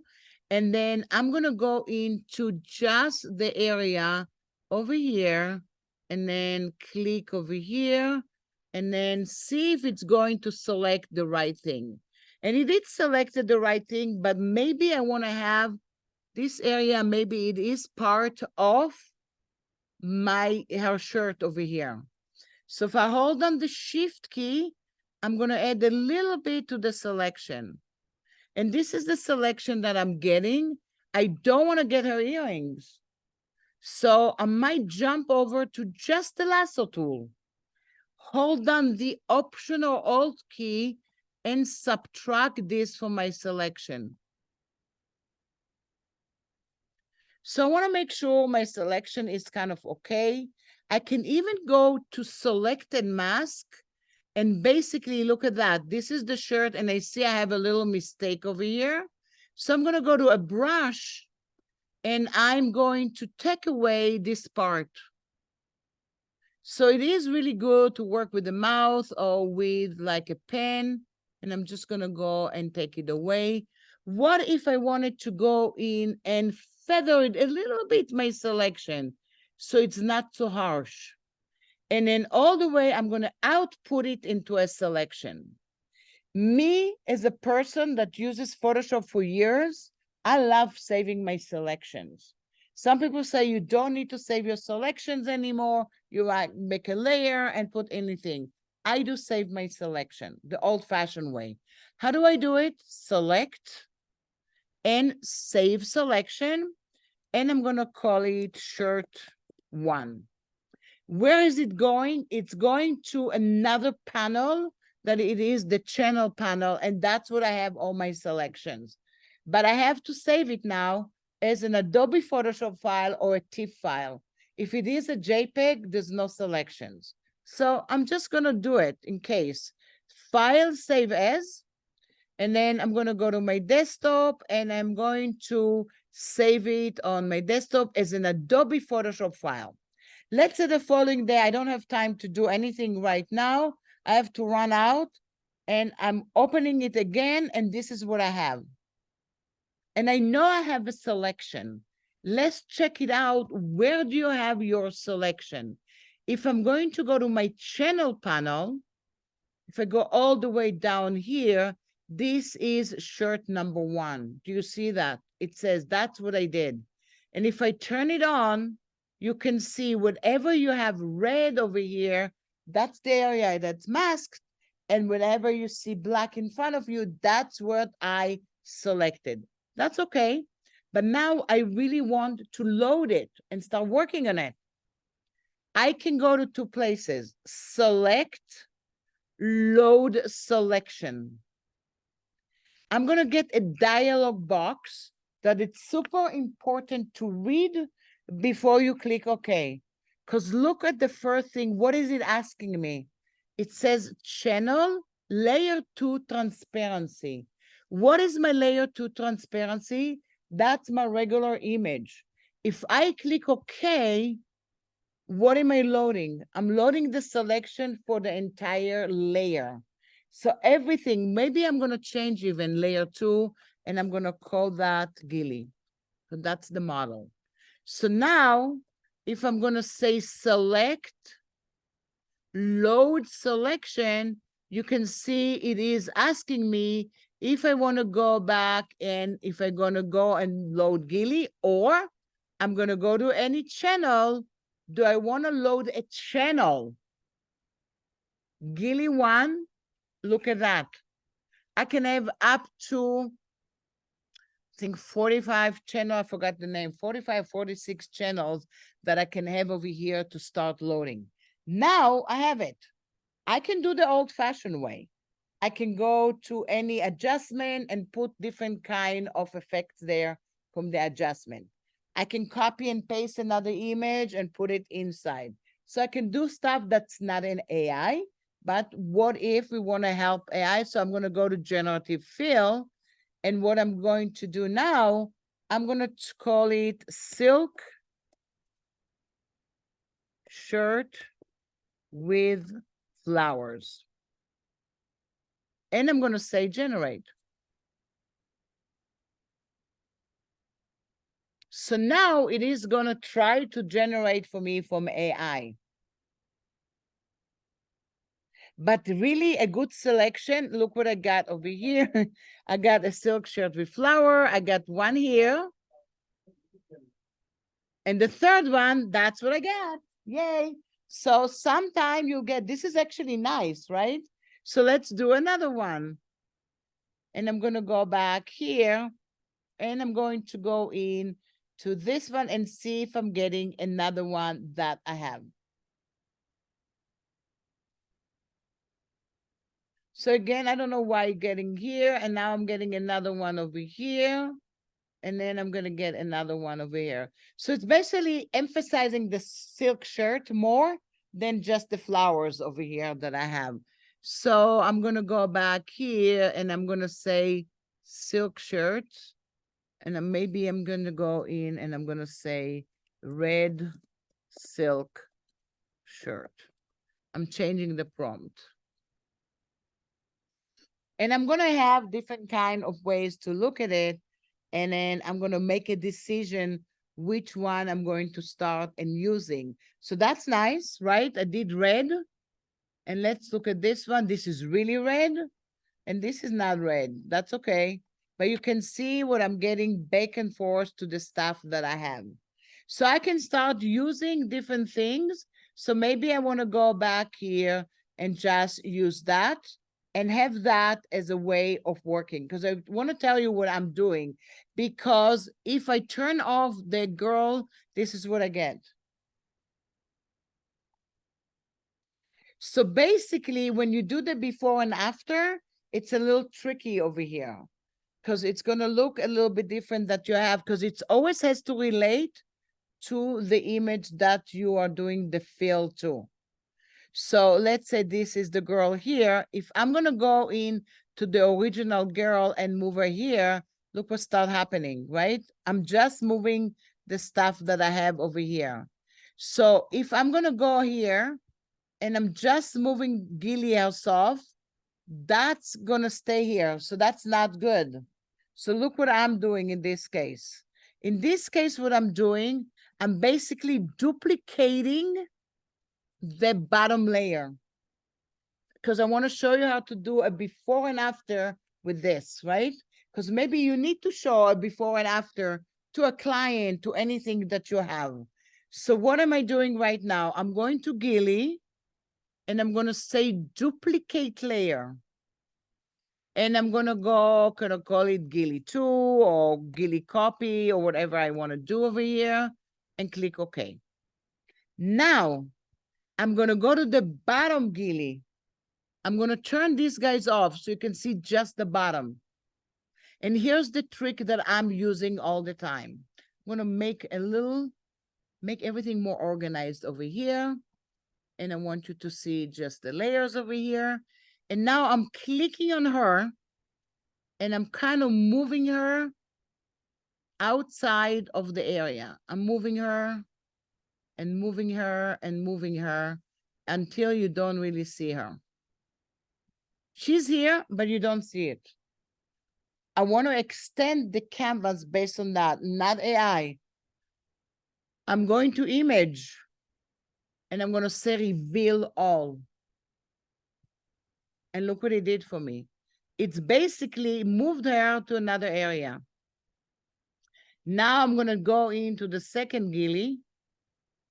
and then I'm gonna go into just the area over here, and then click over here, and then see if it's going to select the right thing. And it did selected the right thing, but maybe I wanna have this area, maybe it is part of her shirt over here. So if I hold on the shift key, I'm going to add a little bit to the selection. And this is the selection that I'm getting. I don't want to get her earrings. So I might jump over to just the lasso tool. Hold down the Option or Alt key and subtract this from my selection. So I want to make sure my selection is kind of okay. I can even go to selected mask and basically look at that. This is the shirt and I see I have a little mistake over here. So I'm going to go to a brush and I'm going to take away this part. So it is really good to work with the mouse or with like a pen. And I'm just going to go and take it away. What if I wanted to go in and feather it a little bit, my selection, so it's not too harsh? And then all the way, I'm going to output it into a selection. Me, as a person that uses Photoshop for years, I love saving my selections. Some people say you don't need to save your selections anymore. You like make a layer and put anything. I do save my selection the old-fashioned way. How do I do it? Select and save selection. And I'm going to call it shirt 1. Where is it going? It's going to another panel that it is the channel panel, and that's what I have all my selections. But I have to save it now as an Adobe Photoshop file or a TIFF file. If it is a JPEG, there's no selections. So I'm just gonna do it in case. File, save as, and then I'm gonna go to my desktop and I'm going to save it on my desktop as an Adobe Photoshop file. Let's say the following day, I don't have time to do anything right now. I have to run out and I'm opening it again, and this is what I have. And I know I have a selection. Let's check it out. Where do you have your selection? If I'm going to go to my channel panel, if I go all the way down here, this is shirt number 1. Do you see that? It says that's what I did. And if I turn it on, you can see whatever you have red over here, that's the area that's masked. And whenever you see black in front of you, that's what I selected. That's okay. But now I really want to load it and start working on it. I can go to 2 places. Select, load selection. I'm going to get a dialog box that it's super important to read before you click OK. Because look at the first thing. What is it asking me? It says channel layer 2 transparency. What is my layer 2 transparency? That's my regular image. If I click OK, what am I loading? I'm loading the selection for the entire layer. So everything, maybe I'm gonna change even layer 2, and I'm gonna call that Gilly. So that's the model. So now, if I'm gonna say select, load selection, you can see it is asking me if I wanna go back and if I'm gonna go and load Gilly, or I'm gonna go to any channel. Do I wanna load a channel? Gilly 1, look at that. I can have up to, I think 45 channel, I forgot the name, 45, 46 channels that I can have over here to start loading. Now I have it. I can do the old fashioned way. I can go to any adjustment and put different kind of effects there from the adjustment. I can copy and paste another image and put it inside. So I can do stuff that's not in AI, but what if we want to help AI? So I'm going to go to generative fill. And what I'm going to do now, I'm going to call it silk shirt with flowers. And I'm going to say generate. So now it is going to try to generate for me from AI. But really a good selection. Look what I got over here. I got a silk shirt with flower. I got one here. And the third one, that's what I got. Yay. So sometime you'll get, this is actually nice, right? So let's do another one. And I'm going to go back here and I'm going to go in to this one and see if I'm getting another one that I have. So again, I don't know why you're getting here, and now I'm getting another one over here, and then I'm gonna get another one over here. So it's basically emphasizing the silk shirt more than just the flowers over here that I have. So I'm gonna go back here and I'm gonna say silk shirt, and then maybe I'm gonna go in and I'm gonna say red silk shirt. I'm changing the prompt. And I'm going to have different kind of ways to look at it. And then I'm going to make a decision which one I'm going to start and using. So that's nice, right? I did red. And let's look at this one. This is really red. And this is not red. That's okay. But you can see what I'm getting back and forth to the stuff that I have. So I can start using different things. So maybe I want to go back here and just use that and have that as a way of working. Because I want to tell you what I'm doing. Because if I turn off the girl, this is what I get. So basically, when you do the before and after, it's a little tricky over here because it's going to look a little bit different that you have, because it always has to relate to the image that you are doing the fill to. So let's say this is the girl here. If I'm going to go in to the original girl and move her here, look what start happening, right? I'm just moving the stuff that I have over here. So if I'm going to go here and I'm just moving Gilly off, that's going to stay here. So that's not good. So look what I'm doing in this case. In this case, what I'm doing, I'm basically duplicating the bottom layer, because I want to show you how to do a before and after with this, right? Because maybe you need to show a before and after to a client, to anything that you have. So what am I doing right now? I'm going to Gilly and I'm going to say duplicate layer. And I'm going to go, gonna call it Gilly 2 or Gilly copy or whatever I want to do over here, and click OK. Now I'm going to go to the bottom Gilly. I'm going to turn these guys off so you can see just the bottom. And here's the trick that I'm using all the time. I'm going to make everything more organized over here. And I want you to see just the layers over here. And now I'm clicking on her and I'm kind of moving her outside of the area. I'm moving her and moving her and moving her until you don't really see her. She's here, but you don't see it. I want to extend the canvas based on that, not AI. I'm going to image and I'm going to say reveal all. And look what it did for me. It's basically moved her to another area. Now I'm going to go into the second gilly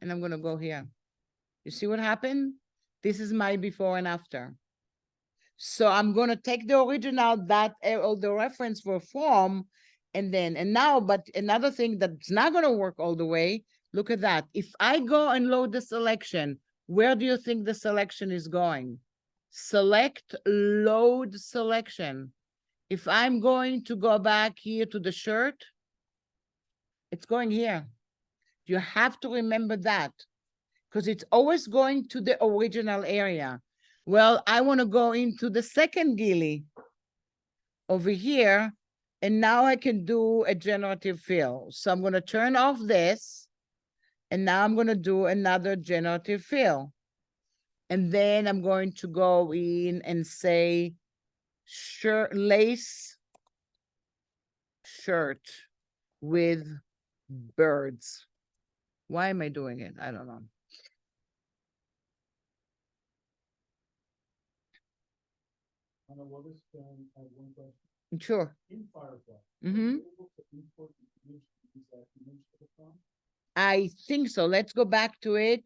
and I'm going to go here. You see what happened? This is my before and after. So I'm going to take the original that all the reference were from and now, but another thing that's not going to work all the way, look at that. If I go and load the selection, where do you think the selection is going? Select, load selection. If I'm going to go back here to the shirt, it's going here. You have to remember that because it's always going to the original area. Well, I want to go into the second gilly over here, and now I can do a generative fill. So I'm going to turn off this, and now I'm going to do another generative fill. And then I'm going to go in and say shirt, lace shirt with birds. Why am I doing it? I don't know. Anna, what is, I have one question. Sure. In Firefly. Mm-hmm. are you able to import the image, use that image to the prompt? I think so. Let's go back to it.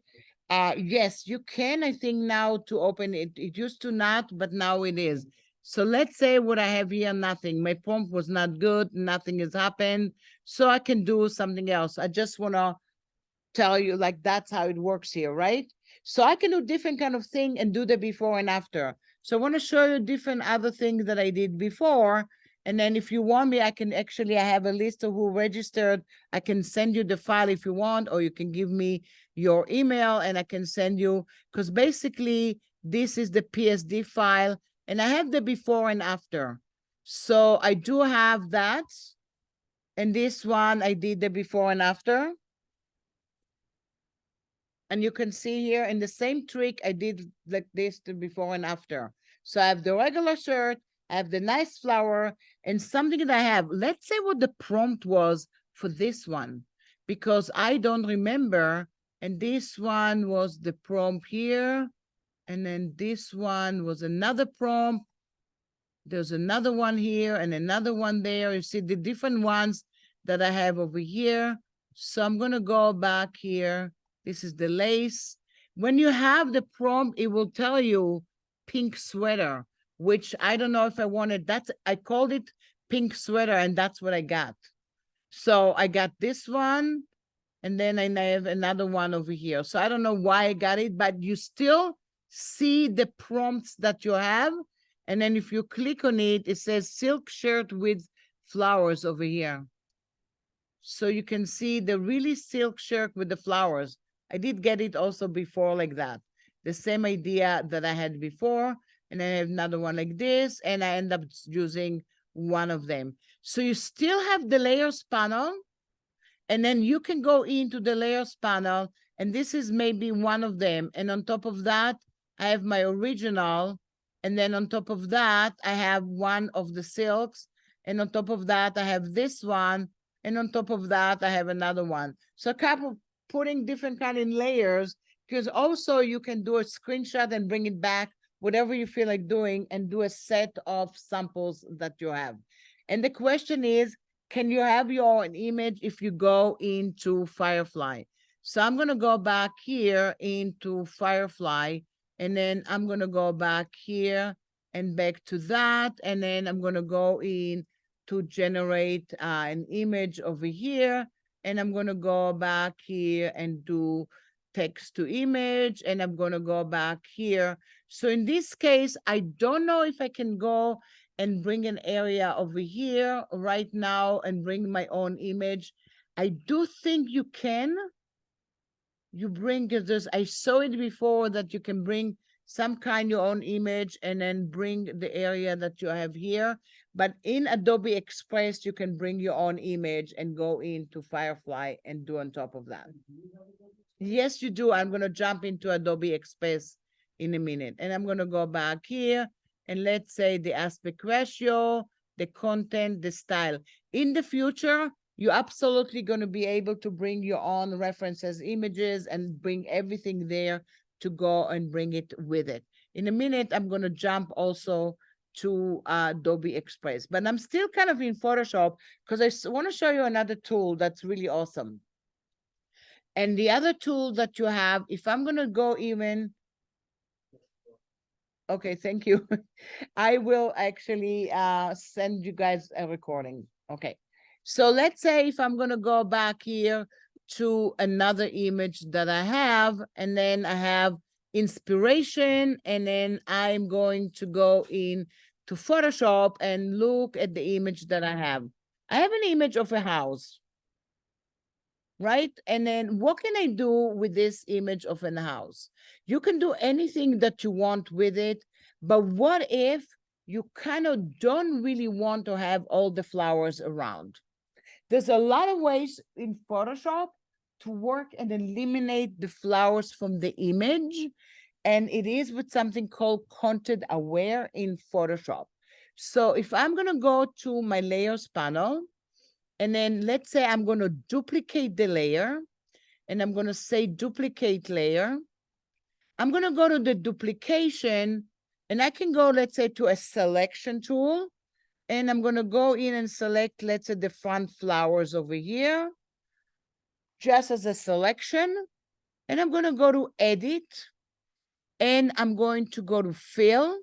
Yes, you can, I think now to open it. It used to not, but now it is. So let's say what I have here, nothing. My prompt was not good. Nothing has happened. So I can do something else. I just want to tell you like that's how it works here, right? So I can do different kind of thing and do the before and after. So I want to show you different other things that I did before. And then if you want me, I can actually, I have a list of who registered. I can send you the file if you want, or you can give me your email and I can send you, because basically this is the PSD file and I have the before and after. So I do have that. And this one, I did the before and after. And you can see here in the same trick, I did like this to before and after. So I have the regular shirt, I have the nice flower, and something that I have. Let's say what the prompt was for this one, because I don't remember. And this one was the prompt here. And then this one was another prompt. There's another one here and another one there. You see the different ones that I have over here. So I'm going to go back here. This is the lace. When you have the prompt, it will tell you pink sweater, which I don't know if I wanted. I called it pink sweater and that's what I got. So I got this one and then I have another one over here. So I don't know why I got it, but you still see the prompts that you have. And then if you click on it, it says silk shirt with flowers over here. So you can see the really silk shirt with the flowers. I did get it also before like that. The same idea that I had before. And then I have another one like this. And I end up using one of them. So you still have the layers panel. And then you can go into the layers panel. And this is maybe one of them. And on top of that, I have my original. And then on top of that, I have one of the silks. And on top of that, I have this one. And on top of that, I have another one. So kind of putting different kind of layers, because also you can do a screenshot and bring it back, whatever you feel like doing, and do a set of samples that you have. And the question is, can you have your own image if you go into Firefly? So I'm going to go back here into Firefly, and then I'm going to go back here and back to that. And then I'm going to go in to generate an image over here. And I'm going to go back here and do text to image. And I'm going to go back here. So in this case, I don't know if I can go and bring an area over here right now and bring my own image. I do think you can. You bring this, I saw it before that you can bring some kind your own image and then bring the area that you have here. But in Adobe Express, you can bring your own image and go into Firefly and do on top of that. Yes, you do. I'm going to jump into Adobe Express in a minute. And I'm going to go back here and let's say the aspect ratio, the content, the style. In the future, you're absolutely going to be able to bring your own references, images, and bring everything there to go and bring it with it. In a minute, I'm going to jump also to Adobe Express, but I'm still kind of in Photoshop because I want to show you another tool that's really awesome. And the other tool that you have, if I'm going to go even, okay, thank you. I will actually send you guys a recording. Okay. So let's say if I'm going to go back here to another image that I have, and then I have inspiration, and then I'm going to go in to Photoshop and look at the image that I have. I have an image of a house, right? And then what can I do with this image of a house? You can do anything that you want with it, but what if you kind of don't really want to have all the flowers around? There's a lot of ways in Photoshop to work and eliminate the flowers from the image, and it is with something called content aware in Photoshop. So if I'm going to go to my layers panel, and then let's say I'm going to duplicate the layer, and I'm going to say duplicate layer. I'm going to go to the duplication, and I can go, let's say, to a selection tool, and I'm going to go in and select, let's say, the front flowers over here, just as a selection. And I'm going to go to edit, and I'm going to go to fill.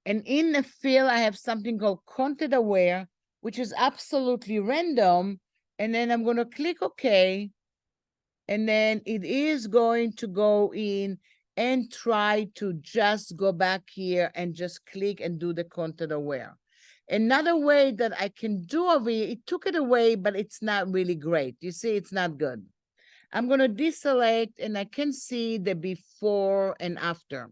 And in the fill, I have something called content aware, which is absolutely random. And then I'm going to click OK. And then it is going to go in and try to just go back here and just click and do the content aware. Another way that I can do over here, it took it away, but it's not really great. You see, it's not good. I'm going to deselect, and I can see the before and after.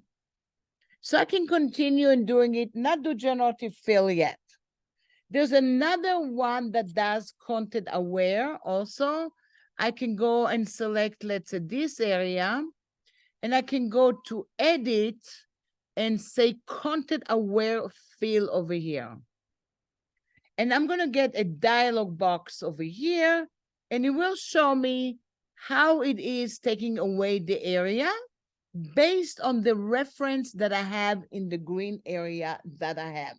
So I can continue in doing it, not do generative fill yet. There's another one that does content aware also. I can go and select, let's say, this area, and I can go to edit and say content aware fill over here. And I'm going to get a dialog box over here, and it will show me how it is taking away the area based on the reference that I have in the green area that I have.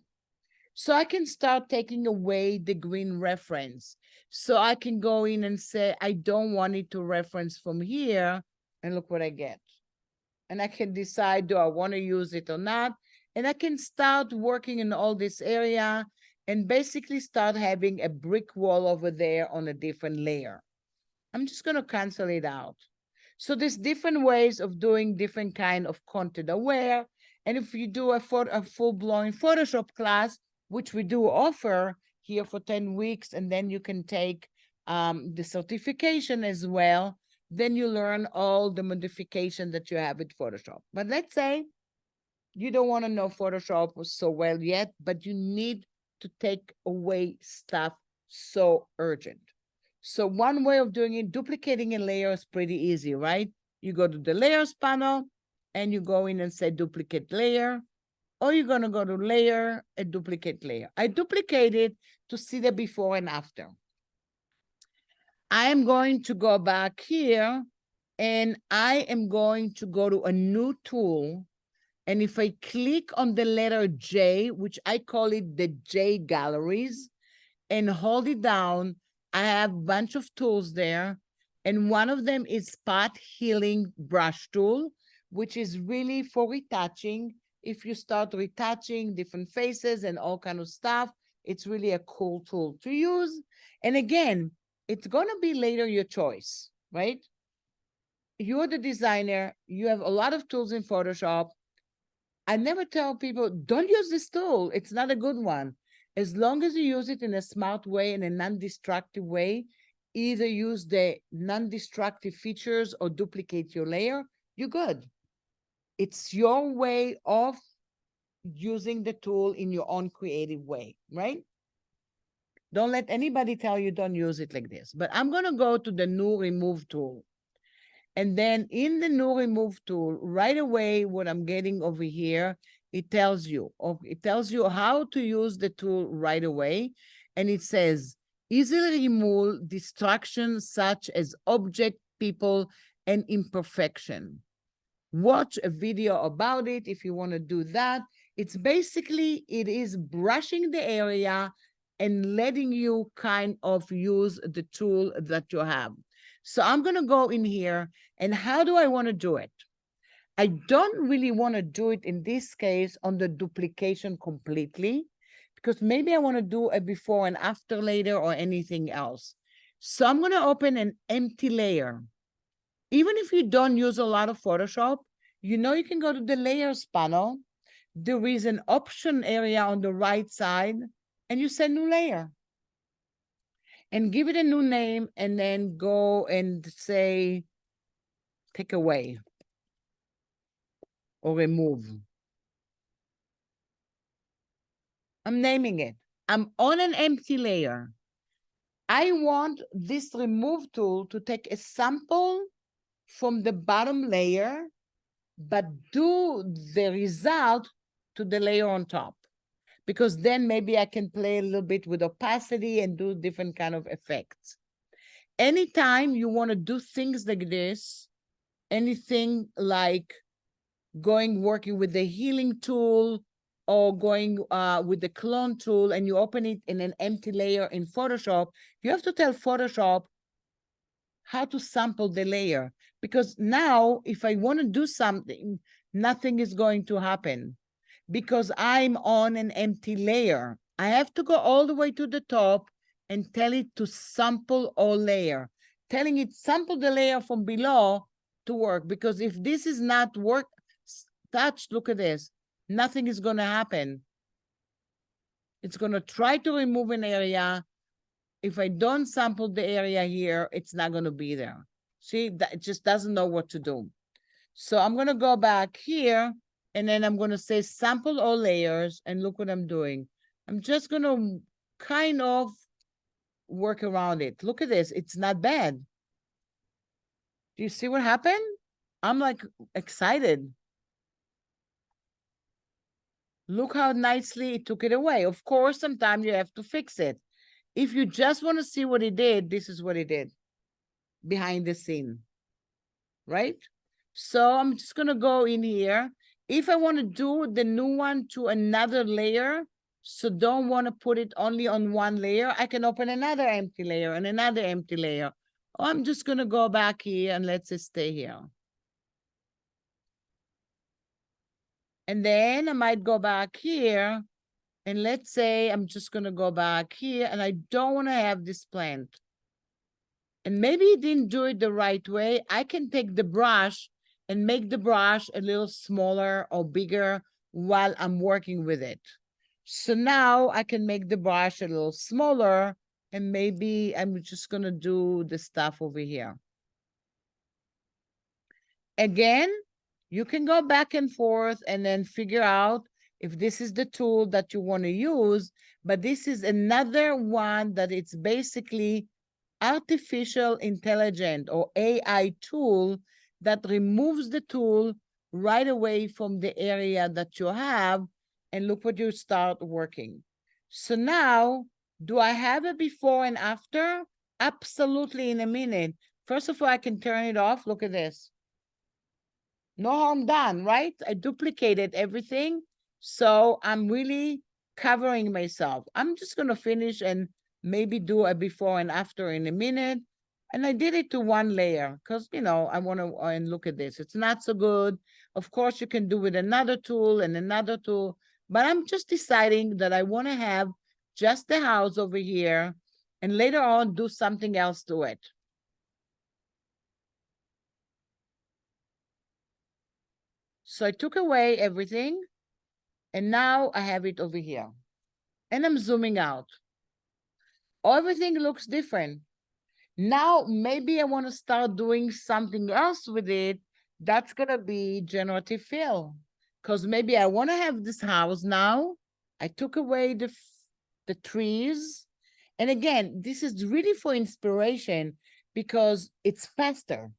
So I can start taking away the green reference. So I can go in and say, I don't want it to reference from here. And look what I get. And I can decide, do I want to use it or not? And I can start working in all this area and basically start having a brick wall over there on a different layer. I'm just going to cancel it out. So there's different ways of doing different kind of content aware. And if you do a full-blown Photoshop class, which we do offer here for 10 weeks, and then you can take the certification as well, then you learn all the modification that you have with Photoshop. But let's say you don't want to know Photoshop so well yet, but you need to take away stuff so urgent. So one way of doing it, duplicating a layer is pretty easy, right? You go to the layers panel and you go in and say duplicate layer, or you're going to go to layer and duplicate layer. I duplicate it to see the before and after. I am going to go back here and I am going to go to a new tool. And if I click on the letter J, which I call it the J galleries, and hold it down, I have a bunch of tools there. And one of them is spot healing brush tool, which is really for retouching. If you start retouching different faces and all kind of stuff, it's really a cool tool to use. And again, it's going to be later your choice, right? You're the designer. You have a lot of tools in Photoshop. I never tell people, don't use this tool. It's not a good one. As long as you use it in a smart way, in a non-destructive way, either use the non-destructive features or duplicate your layer, you're good. It's your way of using the tool in your own creative way, right? Don't let anybody tell you don't use it like this. But I'm going to go to the new remove tool. And then in the new remove tool, right away, what I'm getting over here it tells you how to use the tool right away. And it says, easily remove distractions such as object, people, and imperfection. Watch a video about it if you want to do that. It's basically, it is brushing the area and letting you kind of use the tool that you have. So I'm going to go in here, and how do I want to do it? I don't really want to do it in this case on the duplication completely, because maybe I want to do a before and after later or anything else. So I'm going to open an empty layer. Even if you don't use a lot of Photoshop, you know you can go to the layers panel. There is an option area on the right side, and you say new layer. And give it a new name, and then go and say, take away or remove. I'm naming it. I'm on an empty layer. I want this remove tool to take a sample from the bottom layer, but do the result to the layer on top. Because then maybe I can play a little bit with opacity and do different kind of effects. Anytime you want to do things like this, anything like working with the healing tool or going with the clone tool, and you open it in an empty layer in Photoshop, you have to tell Photoshop how to sample the layer. Because now, if I want to do something, nothing is going to happen because I'm on an empty layer. I have to go all the way to the top and tell it to sample all layer, telling it sample the layer from below to work. Because if this is not touched, look at this, nothing is going to happen. It's going to try to remove an area. If I don't sample the area here, it's not going to be there. See, that it just doesn't know what to do. So I'm going to go back here, and then I'm going to say sample all layers, and look what I'm doing. I'm just going to kind of work around it. Look at this. It's not bad. Do you see what happened? I'm like excited. Look how nicely it took it away. Of course, sometimes you have to fix it. If you just want to see what it did, this is what it did behind the scene, right? So I'm just going to go in here. If I want to do the new one to another layer, so don't want to put it only on one layer, I can open another empty layer and another empty layer. Or I'm just going to go back here, and let's just stay here. And then I might go back here, and let's say I'm just going to go back here, and I don't want to have this plant. And maybe it didn't do it the right way. I can take the brush and make the brush a little smaller or bigger while I'm working with it. So now I can make the brush a little smaller, and maybe I'm just going to do the stuff over here. Again, you can go back and forth and then figure out if this is the tool that you want to use, but this is another one that it's basically artificial intelligence or AI tool that removes the tool right away from the area that you have, and look what you start working. So now, do I have a before and after? Absolutely, in a minute. First of all, I can turn it off. Look at this. No harm done, right? I duplicated everything. So I'm really covering myself. I'm just going to finish and maybe do a before and after in a minute. And I did it to one layer because, you know, I want to, and look at this. It's not so good. Of course, you can do with another tool and another tool, but I'm just deciding that I want to have just the house over here and later on do something else to it. So I took away everything, and now I have it over here. And I'm zooming out. Everything looks different. Now, maybe I want to start doing something else with it. That's going to be generative fill. Because maybe I want to have this house now. I took away the trees. And again, this is really for inspiration because it's faster.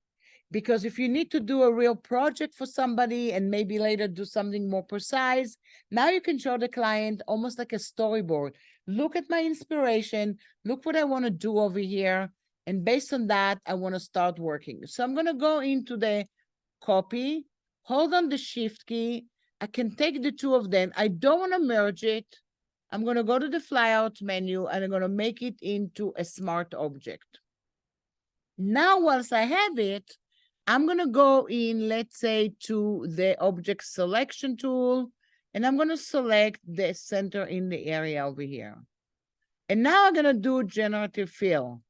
Because if you need to do a real project for somebody and maybe later do something more precise, now you can show the client almost like a storyboard. Look at my inspiration, look what I want to do over here. And based on that, I want to start working. So I'm going to go into the copy, hold on the shift key. I can take the two of them. I don't want to merge it. I'm going to go to the flyout menu and I'm going to make it into a smart object. Now, once I have it, I'm going to go in, let's say, to the object selection tool, and I'm going to select the center in the area over here. And now I'm going to do generative fill.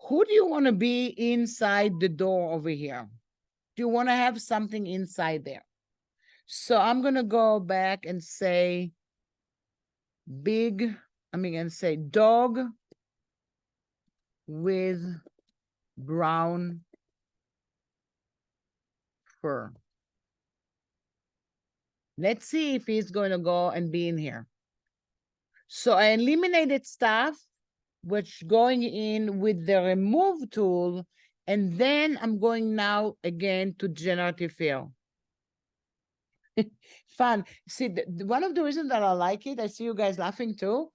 Who do you want to be inside the door over here? Do you want to have something inside there? So I'm going to go back and say and say dog with brown fur. Let's see if he's going to go and be in here. So I eliminated stuff, which going in with the remove tool, and then I'm going now again to generative fill. Fun. See, one of the reasons that I like it, I see you guys laughing too.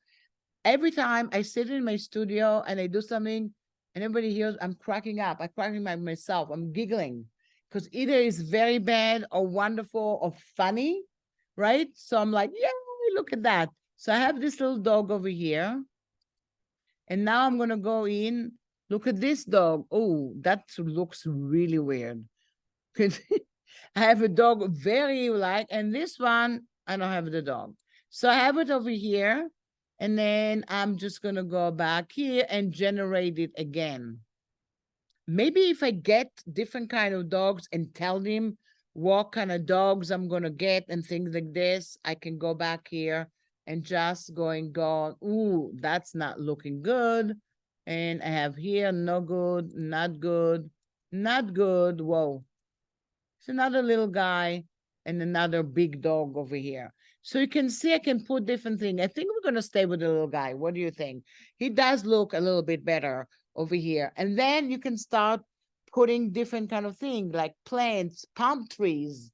Every time I sit in my studio and I do something and everybody hears, I'm cracking up. I'm cracking myself. I'm giggling because either it's very bad or wonderful or funny, right? So I'm like, yeah, look at that. So I have this little dog over here. And now I'm going to go in. Look at this dog. Oh, that looks really weird. I have a dog very like, and this one, I don't have the dog. So I have it over here. And then I'm just going to go back here and generate it again. Maybe if I get different kind of dogs and tell them what kind of dogs I'm going to get and things like this, I can go back here and just go, ooh, that's not looking good. And I have here, no good, not good, not good. Whoa. It's another little guy and another big dog over here. So you can see I can put different things. I think we're going to stay with the little guy. What do you think? He does look a little bit better over here. And then you can start putting different kind of things like plants, palm trees.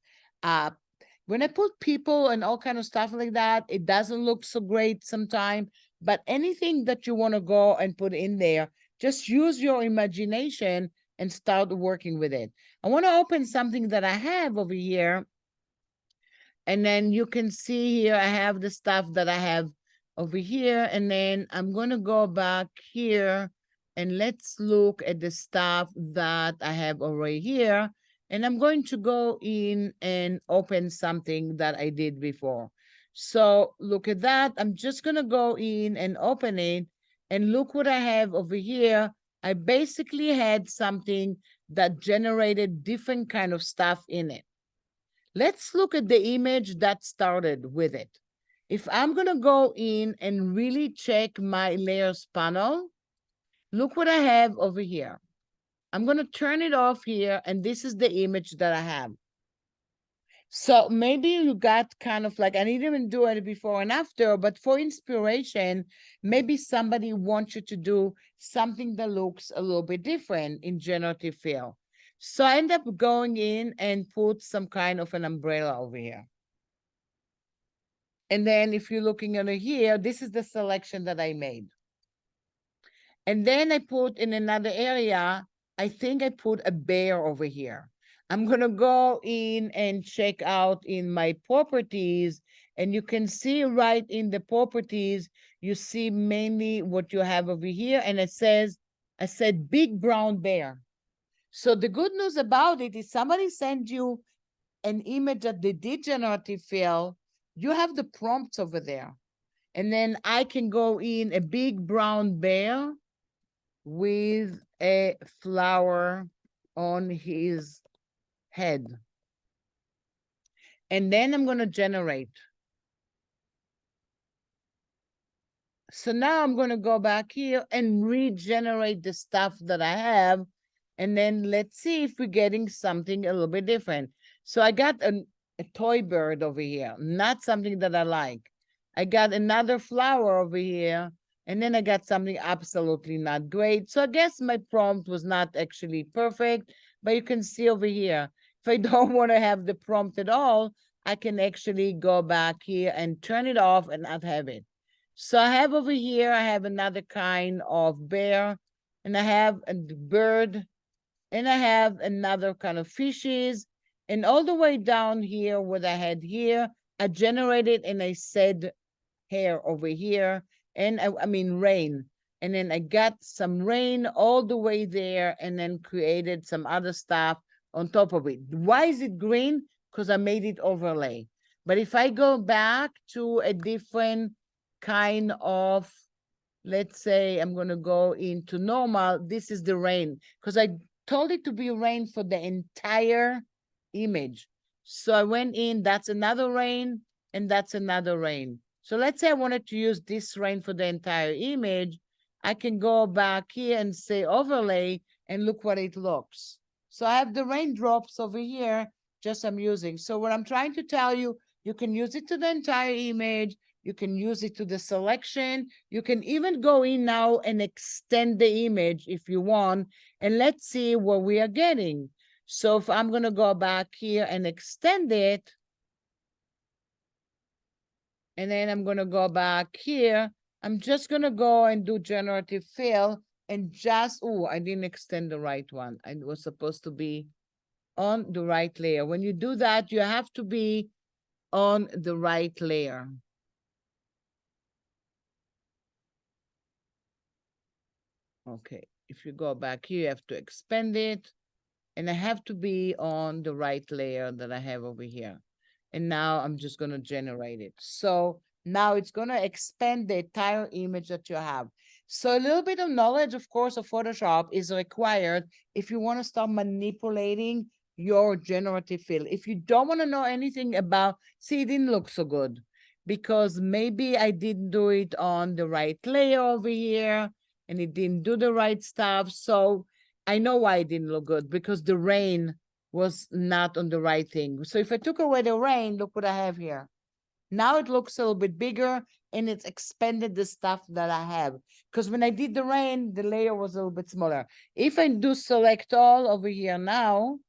When I put people and all kind of stuff like that, it doesn't look so great sometimes. But anything that you want to go and put in there, just use your imagination and start working with it. I want to open something that I have over here. And then you can see here, I have the stuff that I have over here. And then I'm going to go back here and let's look at the stuff that I have already here. And I'm going to go in and open something that I did before. So look at that. I'm just going to go in and open it. And look what I have over here. I basically had something that generated different kind of stuff in it. Let's look at the image that started with it. If I'm going to go in and really check my layers panel, look what I have over here. I'm going to turn it off here, and this is the image that I have. So maybe you got kind of like, I didn't even do it before and after, but for inspiration, maybe somebody wants you to do something that looks a little bit different in generative fill. So I end up going in and put some kind of an umbrella over here. And then if you're looking under here, this is the selection that I made. And then I put in another area, I think I put a bear over here. I'm going to go in and check out in my properties, and you can see right in the properties, you see mainly what you have over here. And it says, I said big brown bear. So the good news about it is somebody sent you an image that they did generative fill, you have the prompts over there. And then I can go in a big brown bear with a flower on his head. And then I'm going to generate. So now I'm going to go back here and regenerate the stuff that I have. And then let's see if we're getting something a little bit different. So I got a toy bird over here, not something that I like. I got another flower over here, and then I got something absolutely not great. So I guess my prompt was not actually perfect, but you can see over here, if I don't want to have the prompt at all, I can actually go back here and turn it off and not have it. So I have over here, I have another kind of bear, and I have a bird, and I have another kind of fishes, and all the way down here, what I had here, I generated and I said hair over here, and I mean rain. And then I got some rain all the way there and then created some other stuff on top of it. Why is it green? Because I made it overlay. But if I go back to a different kind of, let's say I'm going to go into normal, this is the rain, because I told it to be rain for the entire image. So I went in, that's another rain, and that's another rain. So let's say I wanted to use this rain for the entire image. I can go back here and say overlay, and look what it looks. So I have the raindrops over here, just I'm using. So what I'm trying to tell you, you can use it to the entire image. You can use it to the selection. You can even go in now and extend the image if you want. And let's see what we are getting. So if I'm going to go back here and extend it, and then I'm going to go back here, I'm just going to go and do generative fill and just, oh, I didn't extend the right one. I was supposed to be on the right layer. When you do that, you have to be on the right layer. Okay, if you go back here, you have to expand it, and I have to be on the right layer that I have over here. And now I'm just going to generate it. So now it's going to expand the entire image that you have. So a little bit of knowledge, of course, of Photoshop is required if you want to start manipulating your generative fill. If you don't want to know anything about, see, it didn't look so good because maybe I didn't do it on the right layer over here and it didn't do the right stuff. So I know why it didn't look good, because the rain was not on the right thing. So if I took away the rain, look what I have here. Now it looks a little bit bigger and it's expanded the stuff that I have. Because when I did the rain, the layer was a little bit smaller. If I do select all over here now,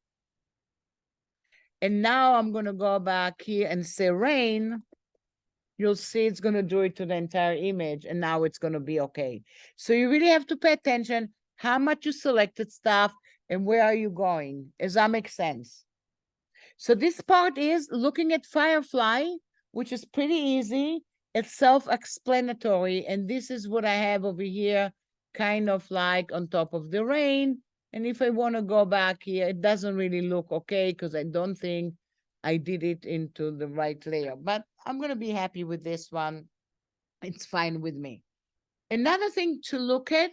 and now I'm going to go back here and say rain, you'll see it's going to do it to the entire image, and now it's going to be okay. So you really have to pay attention how much you selected stuff and where are you going. Does that make sense? So this part is looking at Firefly, which is pretty easy. It's self-explanatory, and this is what I have over here, kind of like on top of the rain. And if I want to go back here, it doesn't really look okay because I don't think I did it into the right layer, but I'm going to be happy with this one. It's fine with me. Another thing to look at,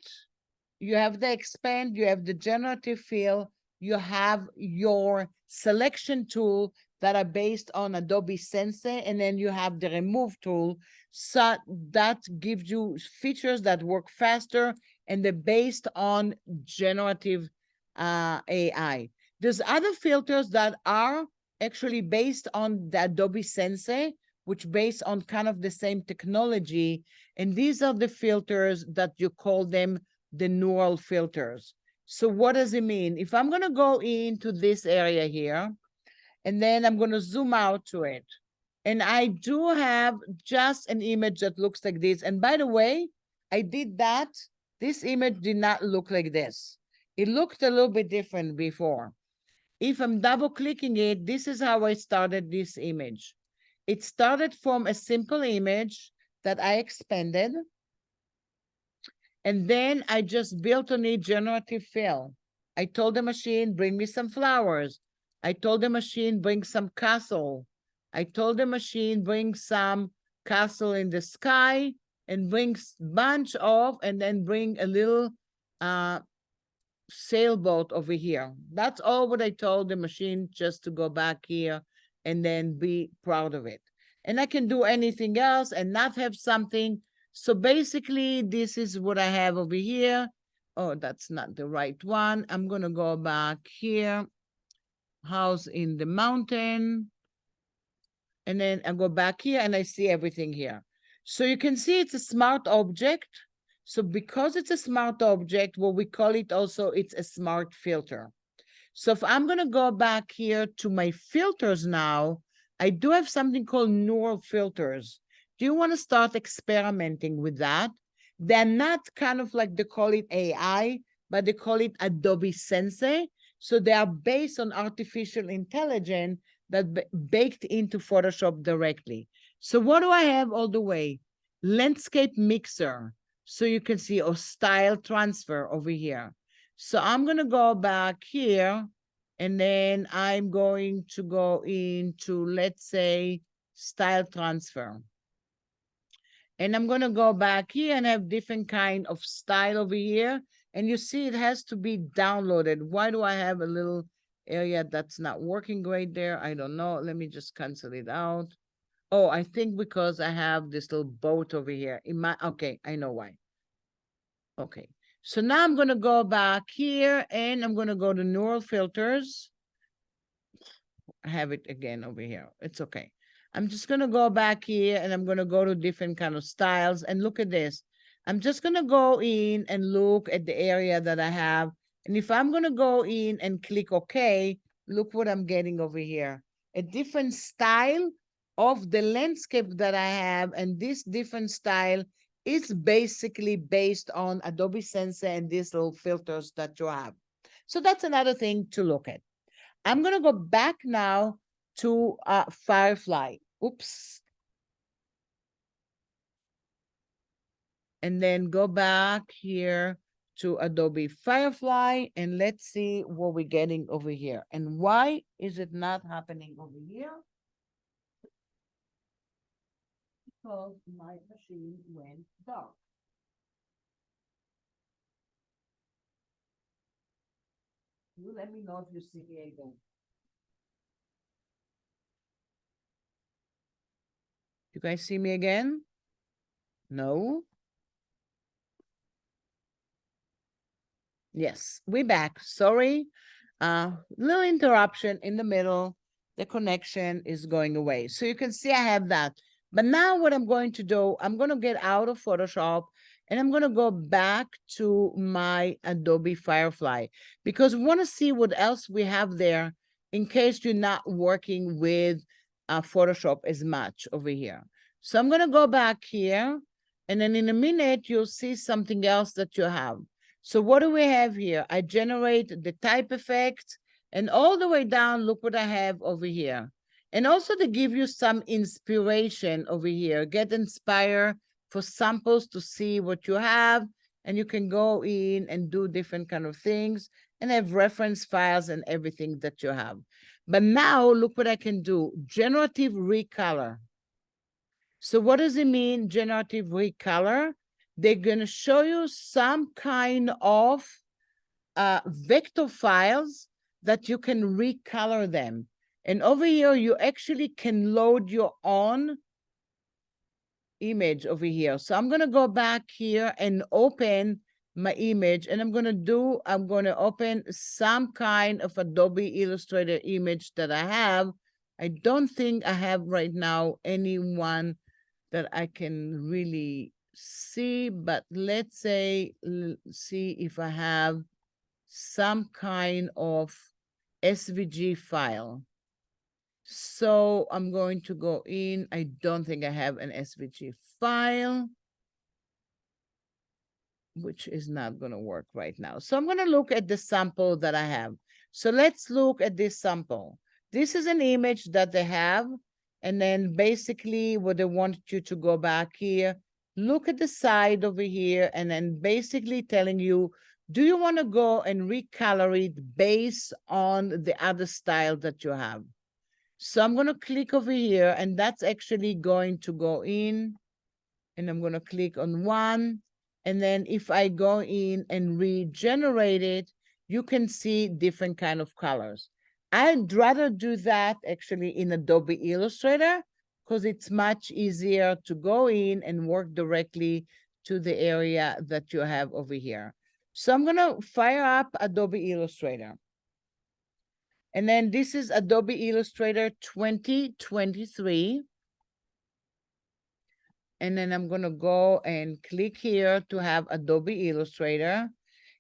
you have the expand, you have the generative fill, you have your selection tool that are based on Adobe Sensei, and then you have the remove tool. So that gives you features that work faster, and they're based on generative AI. There's other filters that are actually based on the Adobe Sensei, which based on kind of the same technology. And these are the filters that you call them the neural filters. So what does it mean? If I'm going to go into this area here, and then I'm going to zoom out to it, and I do have just an image that looks like this. And by the way, I did that. This image did not look like this. It looked a little bit different before. If I'm double clicking it, this is how I started this image. It started from a simple image that I expanded. And then I just built on it generative fill. I told the machine, bring me some flowers. I told the machine, bring some castle. I told the machine, bring some castle in the sky and bring bunch of, and then bring a little sailboat over here. That's all what I told the machine, just to go back here and then be proud of it. And I can do anything else and not have something. So basically, this is what I have over here. Oh, that's not the right one. I'm going to go back here. House in the mountain. And then I go back here and I see everything here. So you can see it's a smart object. So because it's a smart object, what we call it also, it's a smart filter. So if I'm gonna go back here to my filters now, I do have something called neural filters. Do you want to start experimenting with that? They're not kind of like they call it AI, but they call it Adobe Sensei. So they are based on artificial intelligence that baked into Photoshop directly. So what do I have all the way? Landscape mixer. So you can see a style transfer over here. So I'm going to go back here and then I'm going to go into, let's say, style transfer. And I'm going to go back here and have different kind of style over here. And you see it has to be downloaded. Why do I have a little area that's not working great there? I don't know. Let me just cancel it out. Oh, I think because I have this little boat over here. Okay, I know why. Okay, so now I'm going to go back here and I'm going to go to neural filters. I have it again over here. It's okay. I'm just going to go back here and I'm going to go to different kind of styles and look at this. I'm just going to go in and look at the area that I have. And if I'm going to go in and click OK, look what I'm getting over here. A different style of the landscape that I have. And this different style is basically based on Adobe Sensei and these little filters that you have. So that's another thing to look at. I'm going to go back now to Firefly. Oops. And then go back here to Adobe Firefly and let's see what we're getting over here. And why is it not happening over here? Because my machine went dark. You let me know if you see me again. You guys see me again? No? Yes, we're back. Sorry. Little interruption in the middle. The connection is going away. So you can see I have that. But now what I'm going to do, I'm going to get out of Photoshop and I'm going to go back to my Adobe Firefly because we want to see what else we have there in case you're not working with Photoshop as much over here. So I'm going to go back here and then in a minute, you'll see something else that you have. So what do we have here? I generate the type effect and all the way down, look what I have over here. And also to give you some inspiration over here, get inspired for samples to see what you have. And you can go in and do different kind of things and have reference files and everything that you have. But now look what I can do, generative recolor. So what does it mean, generative recolor? They're going to show you some kind of vector files that you can recolor them. And over here, you actually can load your own image over here. So I'm going to go back here and open my image. And I'm going to open some kind of Adobe Illustrator image that I have. I don't think I have right now anyone that I can really see, but let's say, see if I have some kind of SVG file. So I'm going to go in. I don't think I have an SVG file, which is not going to work right now. So I'm going to look at the sample that I have. So let's look at this sample. This is an image that they have. And then basically what they want you to go back here, look at the side over here, and then basically telling you, do you want to go and recolor it based on the other style that you have? So I'm going to click over here, and that's actually going to go in, and I'm going to click on one. And then if I go in and regenerate it, you can see different kind of colors. I'd rather do that actually in Adobe Illustrator because it's much easier to go in and work directly to the area that you have over here. So I'm going to fire up Adobe Illustrator. And then this is Adobe Illustrator 2023. And then I'm going to go and click here to have Adobe Illustrator.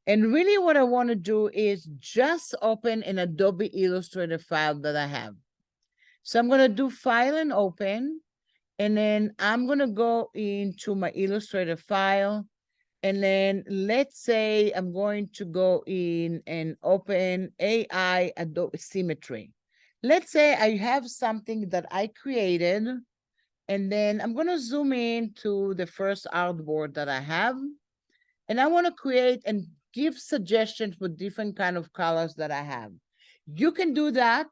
And really what I want to do is just open an Adobe Illustrator file that I have. So I'm going to do File and Open, and then I'm going to go into my Illustrator file. And then let's say I'm going to go in and open AI Adobe Symmetry. Let's say I have something that I created, and then I'm going to zoom in to the first artboard that I have. And I want to create and give suggestions for different kind of colors that I have. You can do that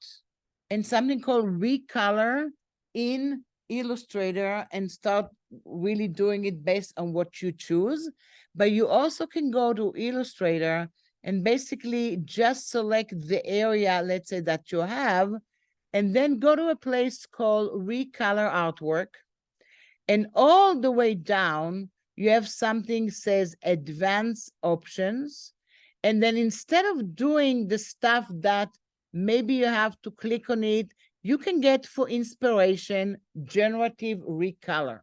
in something called recolor in Illustrator and start really doing it based on what you choose. But you also can go to Illustrator and basically just select the area, let's say, that you have, and then go to a place called Recolor Artwork. And all the way down, you have something says Advanced Options. And then instead of doing the stuff that maybe you have to click on it, you can get for inspiration generative recolor.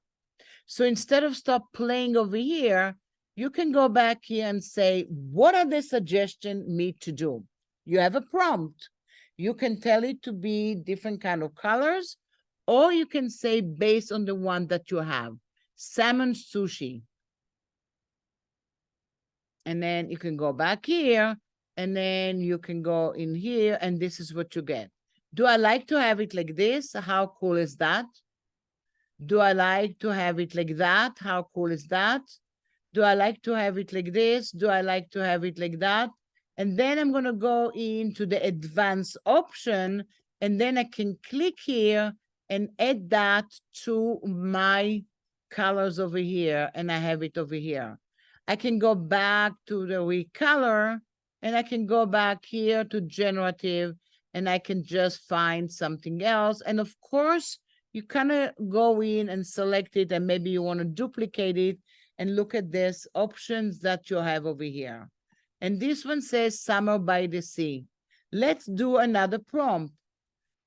So instead of stop playing over here, you can go back here and say, what are the suggestions me to do? You have a prompt. You can tell it to be different kind of colors, or you can say based on the one that you have, salmon sushi. And then you can go back here, and then you can go in here, and this is what you get. Do I like to have it like this? How cool is that? Do I like to have it like that? How cool is that? Do I like to have it like this? Do I like to have it like that? And then I'm going to go into the advanced option, and then I can click here and add that to my colors over here, and I have it over here. I can go back to the recolor, and I can go back here to generative, and I can just find something else. And of course, you kind of go in and select it, and maybe you want to duplicate it, and look at this options that you have over here. And this one says Summer by the Sea. Let's do another prompt.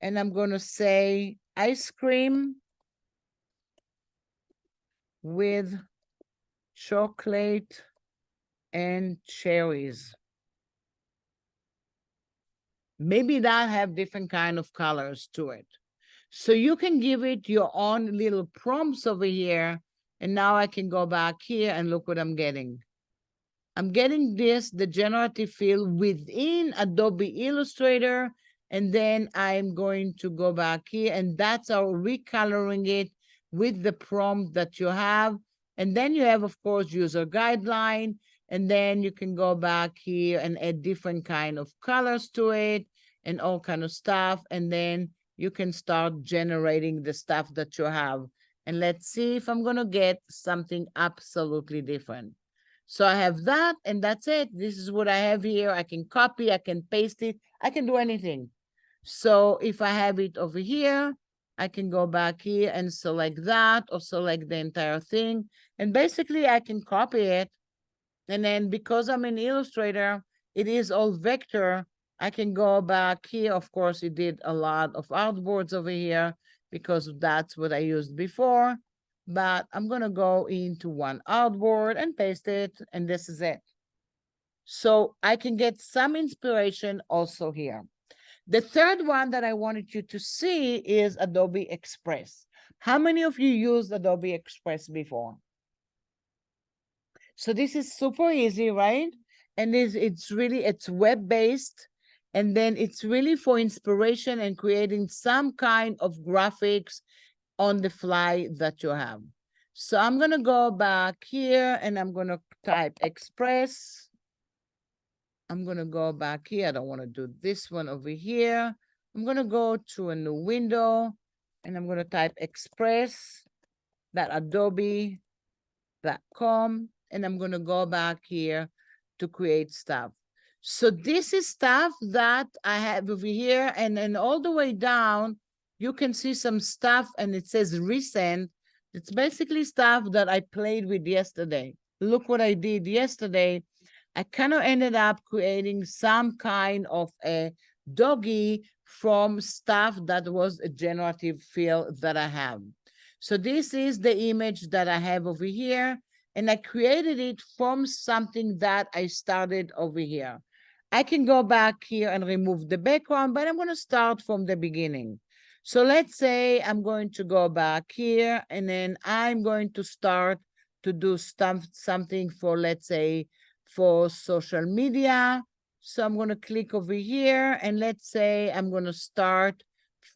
And I'm going to say ice cream with chocolate and cherries. Maybe that have different kind of colors to it. So you can give it your own little prompts over here. And now I can go back here and look what I'm getting. I'm getting this, the generative fill within Adobe Illustrator. And then I'm going to go back here, and that's our recoloring it with the prompt that you have. And then you have, of course, user guideline. And then you can go back here and add different kind of colors to it and all kind of stuff. And then you can start generating the stuff that you have. And let's see if I'm going to get something absolutely different. So I have that, and that's it. This is what I have here. I can copy, I can paste it, I can do anything. So if I have it over here, I can go back here and select that, or select the entire thing. And basically I can copy it. And then because I'm in Illustrator, it is all vector. I can go back here. Of course, it did a lot of artboards over here because that's what I used before. But I'm going to go into one artboard and paste it, and this is it. So I can get some inspiration also here. The third one that I wanted you to see is Adobe Express. How many of you used Adobe Express before? So this is super easy, right? And it's web-based, and then it's really for inspiration and creating some kind of graphics on the fly that you have. So I'm going to go back here, and I'm going to type Express. I'm going to go back here. I don't want to do this one over here. I'm going to go to a new window, and I'm going to type express.adobe.com, and I'm going to go back here to create stuff. So this is stuff that I have over here, and then all the way down, you can see some stuff, and it says recent. It's basically stuff that I played with yesterday. Look what I did yesterday. I kind of ended up creating some kind of a doggy from stuff that was a generative fill that I have. So this is the image that I have over here. and I created it from something that I started over here. I can go back here and remove the background, but I'm going to start from the beginning. So let's say I'm going to go back here, and then I'm going to start to do something for, let's say, for social media. So I'm going to click over here, and let's say I'm going to start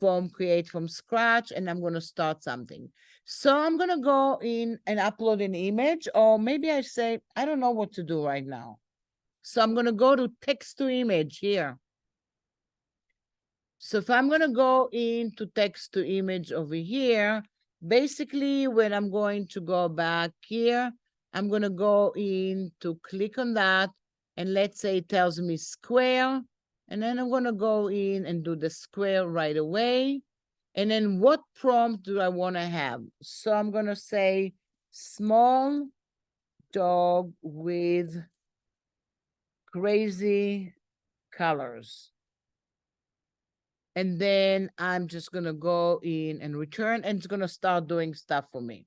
from create from scratch, and I'm going to start something. So I'm going to go in and upload an image, or maybe I say, I don't know what to do right now. So I'm going to go to text to image here. So if I'm going to go into text to image over here, basically when I'm going to go back here, I'm going to go in to click on that. And let's say it tells me square. And then I'm going to go in and do the square right away. And then what prompt do I want to have? So I'm going to say small dog with crazy colors. And then I'm just going to go in and return, and it's going to start doing stuff for me.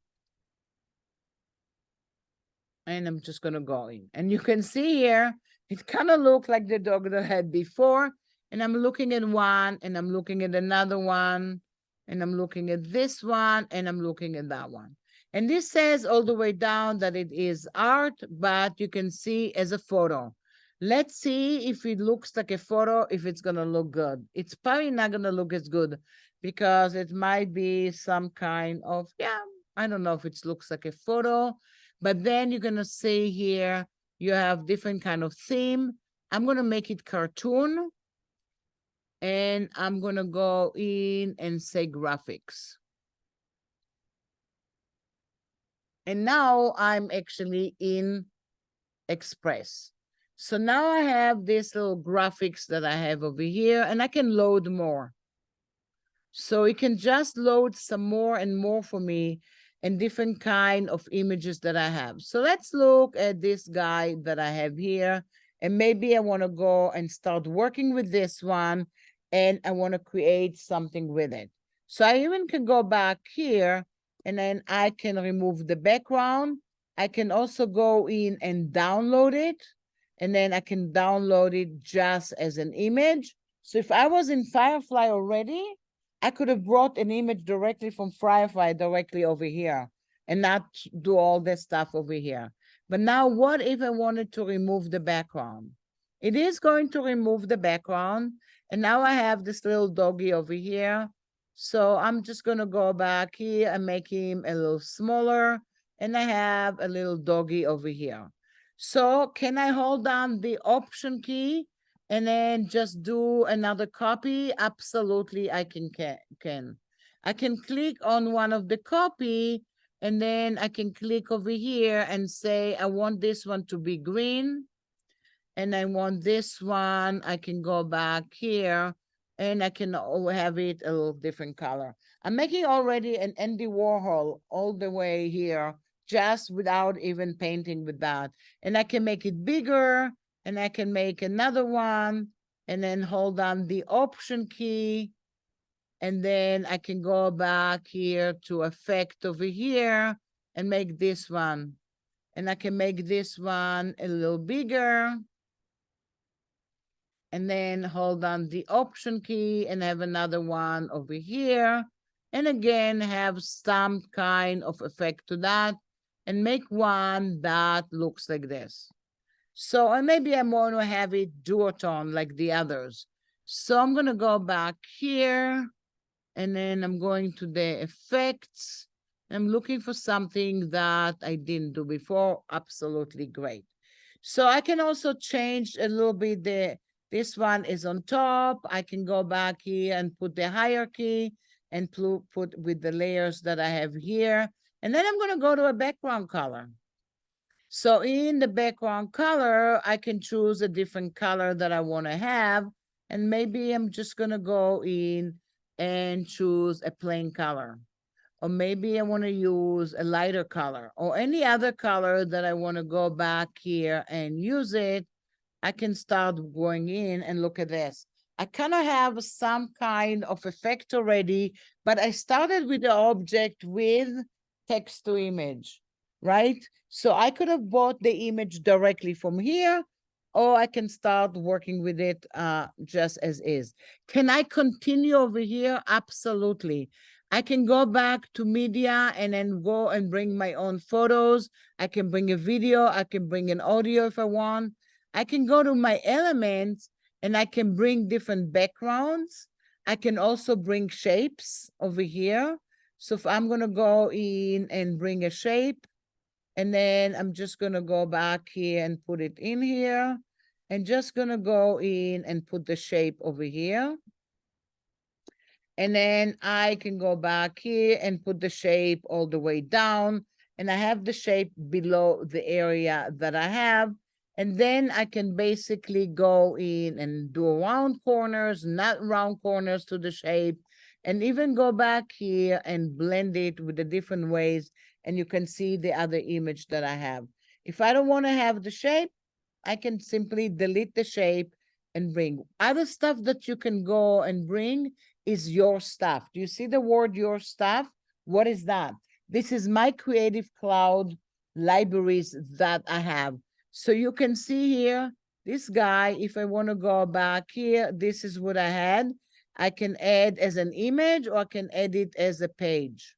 And I'm just going to go in. And you can see here, it kind of looked like the dog that I had before. And I'm looking at one, and I'm looking at another one, and I'm looking at this one, and I'm looking at that one. And this says all the way down that it is art, but you can see as a photo. Let's see if it looks like a photo, if it's going to look good. It's probably not going to look as good because it might be some kind of, yeah, I don't know if it looks like a photo, but then you're going to see here, you have different kind of theme. I'm going to make it cartoon, and I'm going to go in and say graphics. And now I'm actually in Express. So now I have this little graphics that I have over here, and I can load more. So it can just load some more and more for me and different kind of images that I have. So let's look at this guy that I have here. And maybe I want to go and start working with this one, and I want to create something with it. So I even can go back here, and then I can remove the background. I can also go in and download it, and then I can download it just as an image. So if I was in Firefly already, I could have brought an image directly from Firefly directly over here and not do all this stuff over here. But now what if I wanted to remove the background? It is going to remove the background. And now I have this little doggy over here. So I'm just going to go back here and make him a little smaller. And I have a little doggy over here. So can I hold down the Option key and then just do another copy? Absolutely, I can. I can click on one of the copy, and then I can click over here and say, I want this one to be green, and I want this one, I can go back here, and I can have it a little different color. I'm making already an Andy Warhol all the way here, just without even painting with that. And I can make it bigger, and I can make another one, and then hold down the Option key, and then I can go back here to effect over here and make this one. And I can make this one a little bigger, and then hold on the Option key and have another one over here. And again, have some kind of effect to that and make one that looks like this. So, and maybe I want to have it duotone like the others. So I'm going to go back here, and then I'm going to the effects. I'm looking for something that I didn't do before. Absolutely great. So I can also change a little bit this one is on top. I can go back here and put the hierarchy and put with the layers that I have here. And then I'm going to go to a background color. So in the background color, I can choose a different color that I want to have. And maybe I'm just going to go in and choose a plain color. Or maybe I want to use a lighter color or any other color that I want to go back here and use it. I can start going in and look at this. I kind of have some kind of effect already, but I started with the object with text to image. right? So I could have bought the image directly from here, or I can start working with it just as is. Can I continue over here? Absolutely. I can go back to media and then go and bring my own photos. I can bring a video. I can bring an audio if I want. I can go to my elements and I can bring different backgrounds. I can also bring shapes over here. So if I'm going to go in and bring a shape, and then I'm just going to go back here and put it in here, and just going to go in and put the shape over here. And then I can go back here and put the shape all the way down, and I have the shape below the area that I have. And then I can basically go in and do round corners, not round corners to the shape, and even go back here and blend it with the different ways. And you can see the other image that I have. If I don't want to have the shape, I can simply delete the shape and bring. Other stuff that you can go and bring is your stuff. Do you see the word your stuff? What is that? This is my Creative Cloud libraries that I have. So you can see here, this guy, if I want to go back here, this is what I had. I can add as an image or I can add it as a page.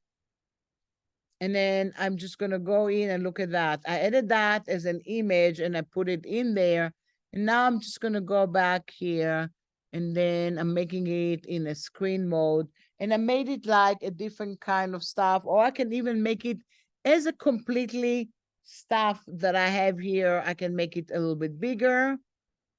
And then I'm just going to go in and look at that. I added that as an image and I put it in there. And now I'm just going to go back here and then I'm making it in a screen mode. And I made it like a different kind of stuff, or I can even make it as a completely stuff that I have here. I can make it a little bit bigger.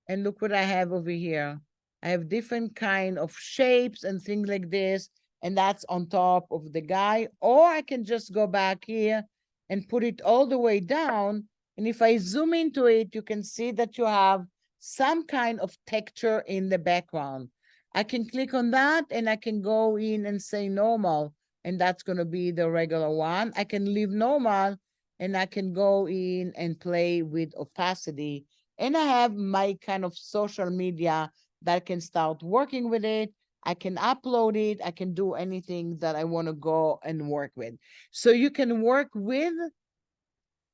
And look what I have over here. I have different kind of shapes and things like this, and that's on top of the guy. Or I can just go back here and put it all the way down. And if I zoom into it, you can see that you have some kind of texture in the background. I can click on that and I can go in and say normal, and that's going to be the regular one. I can leave normal and I can go in and play with opacity, and I have my kind of social media that can start working with it. I can upload it. I can do anything that I want to go and work with. So you can work with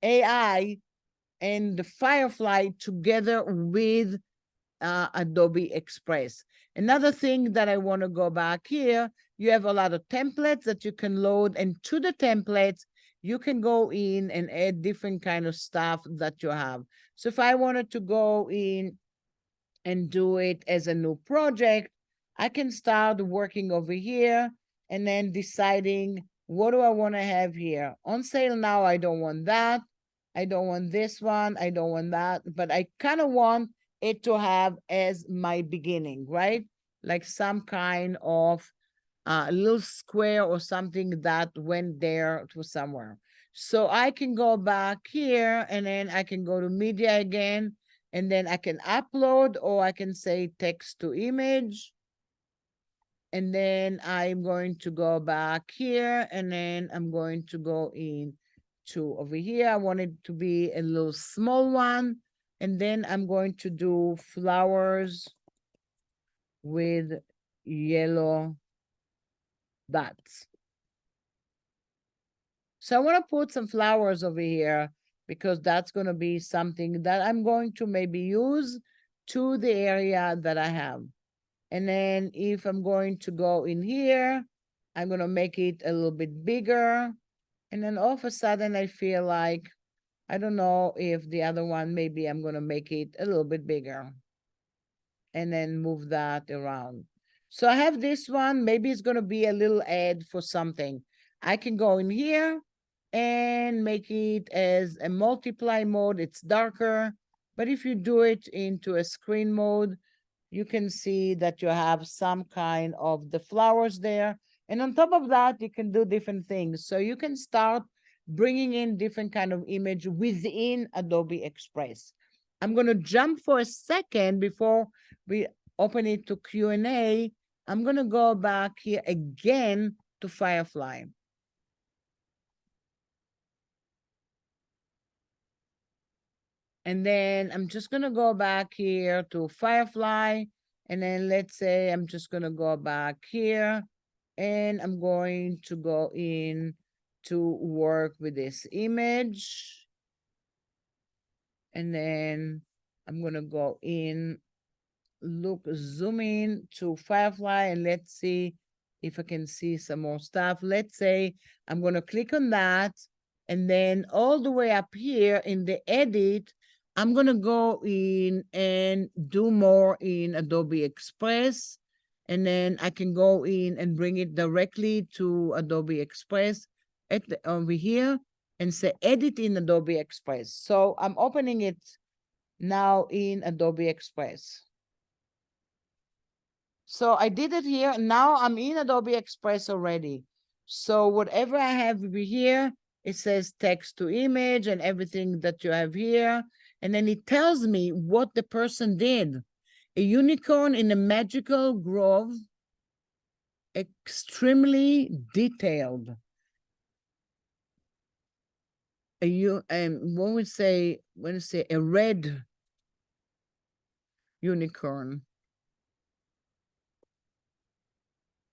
AI and the Firefly together with Adobe Express. Another thing that I want to go back here, you have a lot of templates that you can load, and to the templates, you can go in and add different kind of stuff that you have. So if I wanted to go in and do it as a new project, I can start working over here and then deciding what do I want to have here. On sale now, I don't want that. I don't want this one. I don't want that. But I kind of want it to have as my beginning, right? Like some kind of a little square or something that went there to somewhere. So I can go back here and then I can go to media again, and then I can upload, or I can say text to image. And then I'm going to go back here and then I'm going to go in to over here. I want it to be a little small one. And then I'm going to do flowers with yellow dots. So I want to put some flowers over here because that's going to be something that I'm going to maybe use to the area that I have. And then if I'm going to go in here, I'm going to make it a little bit bigger. And then all of a sudden I feel like, I don't know if the other one, maybe I'm going to make it a little bit bigger and then move that around. So I have this one, maybe it's going to be a little ad for something. I can go in here and make it as a multiply mode. It's darker, but if you do it into a screen mode, you can see that you have some kind of the flowers there. And on top of that, you can do different things. So you can start bringing in different kind of image within Adobe Express. I'm going to jump for a second before we open it to Q&A. I'm going to go back here again to Firefly. And then I'm just going to go back here to Firefly. And then let's say I'm just going to go back here and I'm going to go in to work with this image. And then I'm gonna go in, zoom in to Firefly, and let's see if I can see some more stuff. Let's say I'm gonna click on that, and then all the way up here in the edit, I'm gonna go in and do more in Adobe Express, and then I can go in and bring it directly to Adobe Express over here and say edit in Adobe Express. So I'm opening it now in Adobe Express. So I did it here. Now I'm in Adobe Express already. So whatever I have over here, it says text to image and everything that you have here. And then it tells me what the person did. A unicorn in a magical grove, extremely detailed. When we say a red unicorn.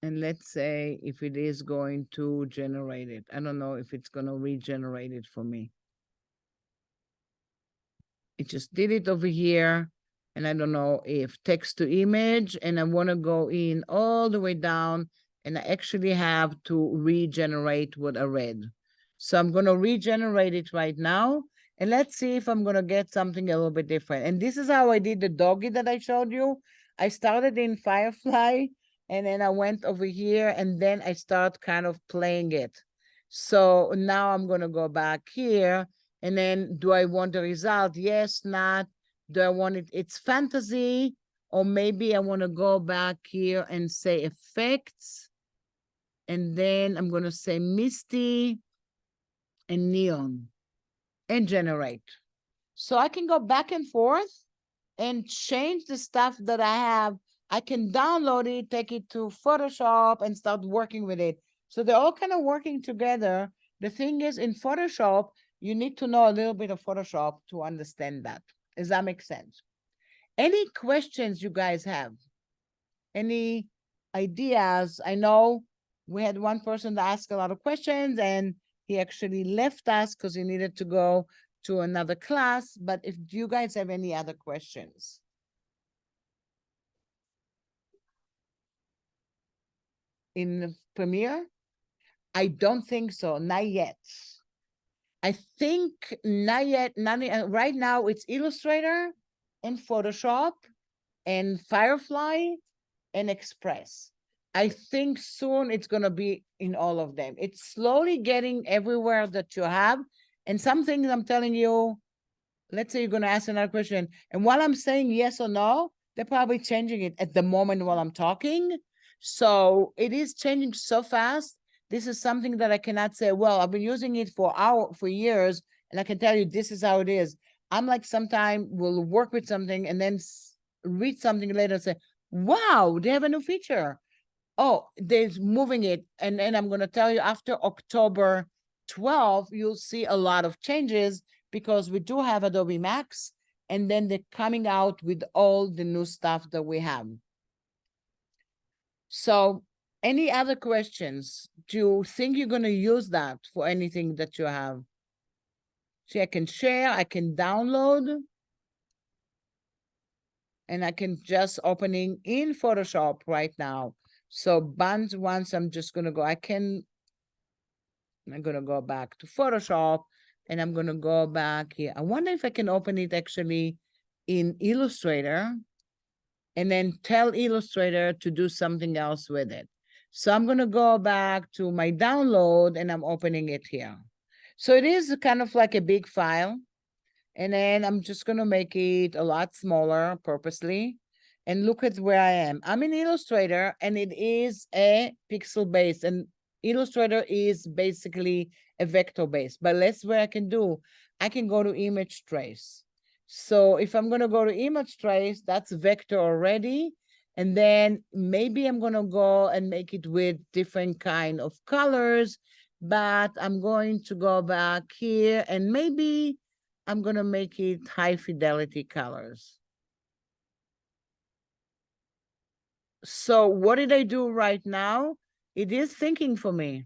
And let's say if it is going to generate it. I don't know if it's going to regenerate it for me. It just did it over here. And I don't know if text to image, and I want to go in all the way down, and I actually have to regenerate what I read. So I'm going to regenerate it right now. And let's see if I'm going to get something a little bit different. And this is how I did the doggy that I showed you. I started in Firefly, and then I went over here, and then I start kind of playing it. So now I'm going to go back here, and then do I want the result? Yes, not. Do I want it? It's fantasy, or maybe I want to go back here and say effects. And then I'm going to say misty and neon and generate. So I can go back and forth and change the stuff that I have. I can download it, take it to Photoshop and start working with it. So they're all kind of working together. The thing is, in Photoshop, you need to know a little bit of Photoshop to understand that. Does that make sense? Any questions you guys have? Any ideas? I know we had one person that asked a lot of questions, and he actually left us because he needed to go to another class. But if you guys have any other questions. In Premiere? I don't think so, not yet. I think not yet, right now it's Illustrator and Photoshop and Firefly and Express. I think soon it's gonna be in all of them. It's slowly getting everywhere that you have. And some things I'm telling you, let's say you're gonna ask another question, and while I'm saying yes or no, they're probably changing it at the moment while I'm talking. So it is changing so fast. This is something that I cannot say, well, I've been using it for years, and I can tell you this is how it is. I'm like, sometime we'll work with something and then read something later and say, wow, they have a new feature. Oh, they're moving it. And I'm going to tell you, after October 12th, you'll see a lot of changes because we do have Adobe Max, and then they're coming out with all the new stuff that we have. So any other questions? Do you think you're going to use that for anything that you have? See, I can share, I can download, and I can just opening in Photoshop right now. So once I'm just going to go, I'm going to go back to Photoshop, and I'm going to go back here. I wonder if I can open it actually in Illustrator and then tell Illustrator to do something else with it. So I'm going to go back to my download, and I'm opening it here. So it is kind of like a big file. And then I'm just going to make it a lot smaller purposely. And look at where I am. I'm in Illustrator, and it is a pixel base. And Illustrator is basically a vector base. But that's where I can do. I can go to image trace. So if I'm going to go to image trace, that's vector already. And then maybe I'm going to go and make it with different kind of colors. But I'm going to go back here, and maybe I'm going to make it high fidelity colors. So what did I do right now? It is thinking for me.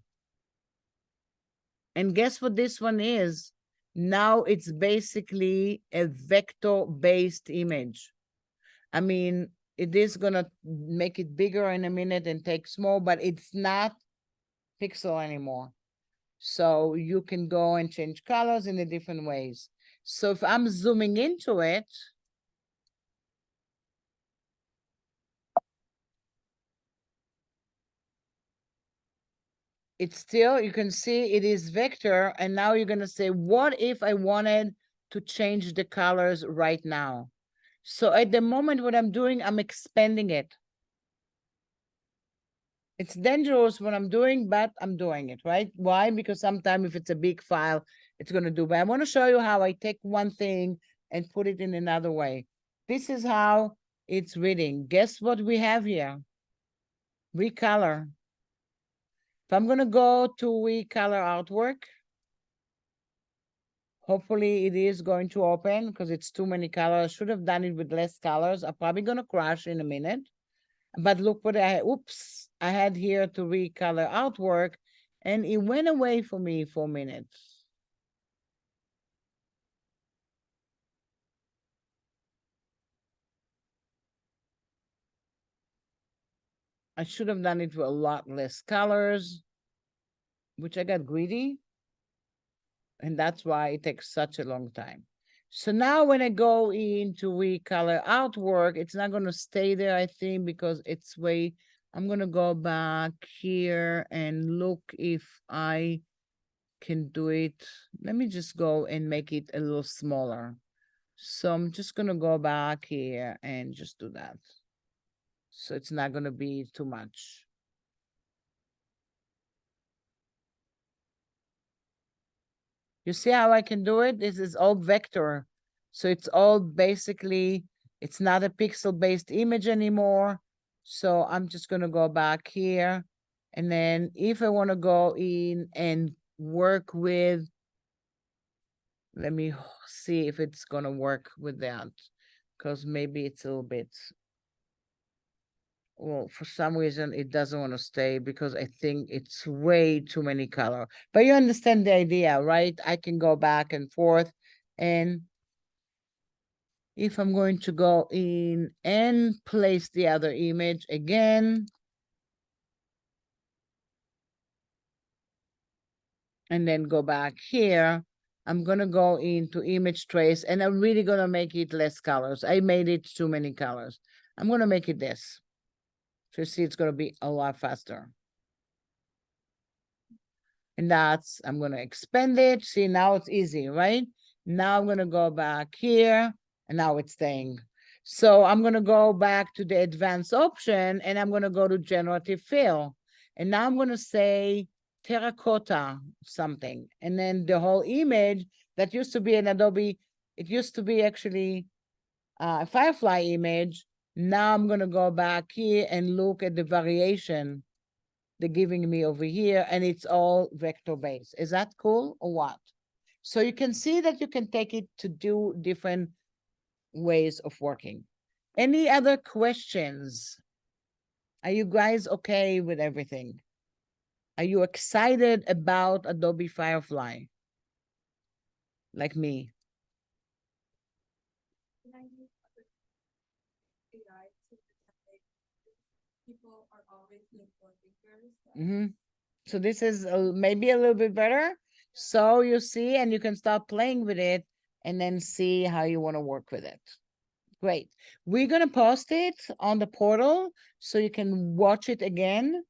And guess what this one is? Now it's basically a vector-based image. I mean, it is gonna make it bigger in a minute and take small, but it's not pixel anymore. So you can go and change colors in the different ways. So if I'm zooming into it, it's still, you can see it is vector. And now you're gonna say, what if I wanted to change the colors right now? So at the moment, what I'm doing, I'm expanding it. It's dangerous what I'm doing, but I'm doing it, right? Why? Because sometimes if it's a big file, it's gonna do, but I wanna show you how I take one thing and put it in another way. This is how it's reading. Guess what we have here? Recolor. If I'm gonna go to recolor artwork, hopefully it is going to open because it's too many colors. Should have done it with less colors. I'm probably gonna crash in a minute. But look what oops, I had here to recolor artwork and it went away for me for a minute. I should have done it with a lot less colors, which I got greedy. And that's why it takes such a long time. So now when I go into recolor artwork, it's not going to stay there, I think, because it's way, I'm going to go back here and look if I can do it. Let me just go and make it a little smaller. So I'm just going to go back here and just do that. So it's not going to be too much. You see how I can do it? This is all vector. So it's all basically, it's not a pixel-based image anymore. So I'm just going to go back here. And then if I want to go in and work with, let me see if it's going to work with that. Because maybe it's a little bit, well, for some reason it doesn't want to stay because I think it's way too many color. But you understand the idea, right? I can go back and forth. And if I'm going to go in and place the other image again, and then go back here, I'm gonna go into image trace and I'm really gonna make it less colors. I made it too many colors. I'm gonna make it this. So you see it's gonna be a lot faster. And that's, I'm gonna expand it. See, now it's easy, right? Now I'm gonna go back here and now it's staying. So I'm gonna go back to the advanced option and I'm gonna go to generative fill. And now I'm gonna say terracotta something. And then the whole image that used to be an Adobe, it used to be actually a Firefly image. Now I'm gonna go back here and look at the variation they're giving me over here, and it's all vector based. Is that cool or what? So you can see that you can take it to do different ways of working. Any other questions? Are you guys okay with everything? Are you excited about Adobe Firefly? Like me? People are always looking for figures. Mm-hmm. So this is maybe a little bit better. So you see, and you can start playing with it and then see how you want to work with it. Great. We're going to post it on the portal so you can watch it again.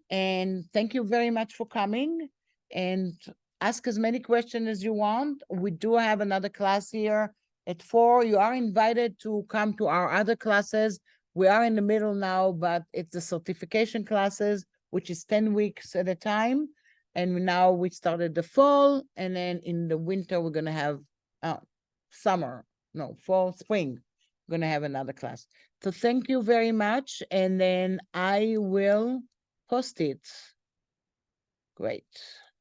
And thank you very much for coming and ask as many questions as you want. We do have another class here at 4. You are invited to come to our other classes. We are in the middle now, but it's the certification classes, which is 10 weeks at a time. And now we started the fall, and then in the winter, we're going to have fall, spring. We're going to have another class. So thank you very much. And then I will post it. Great.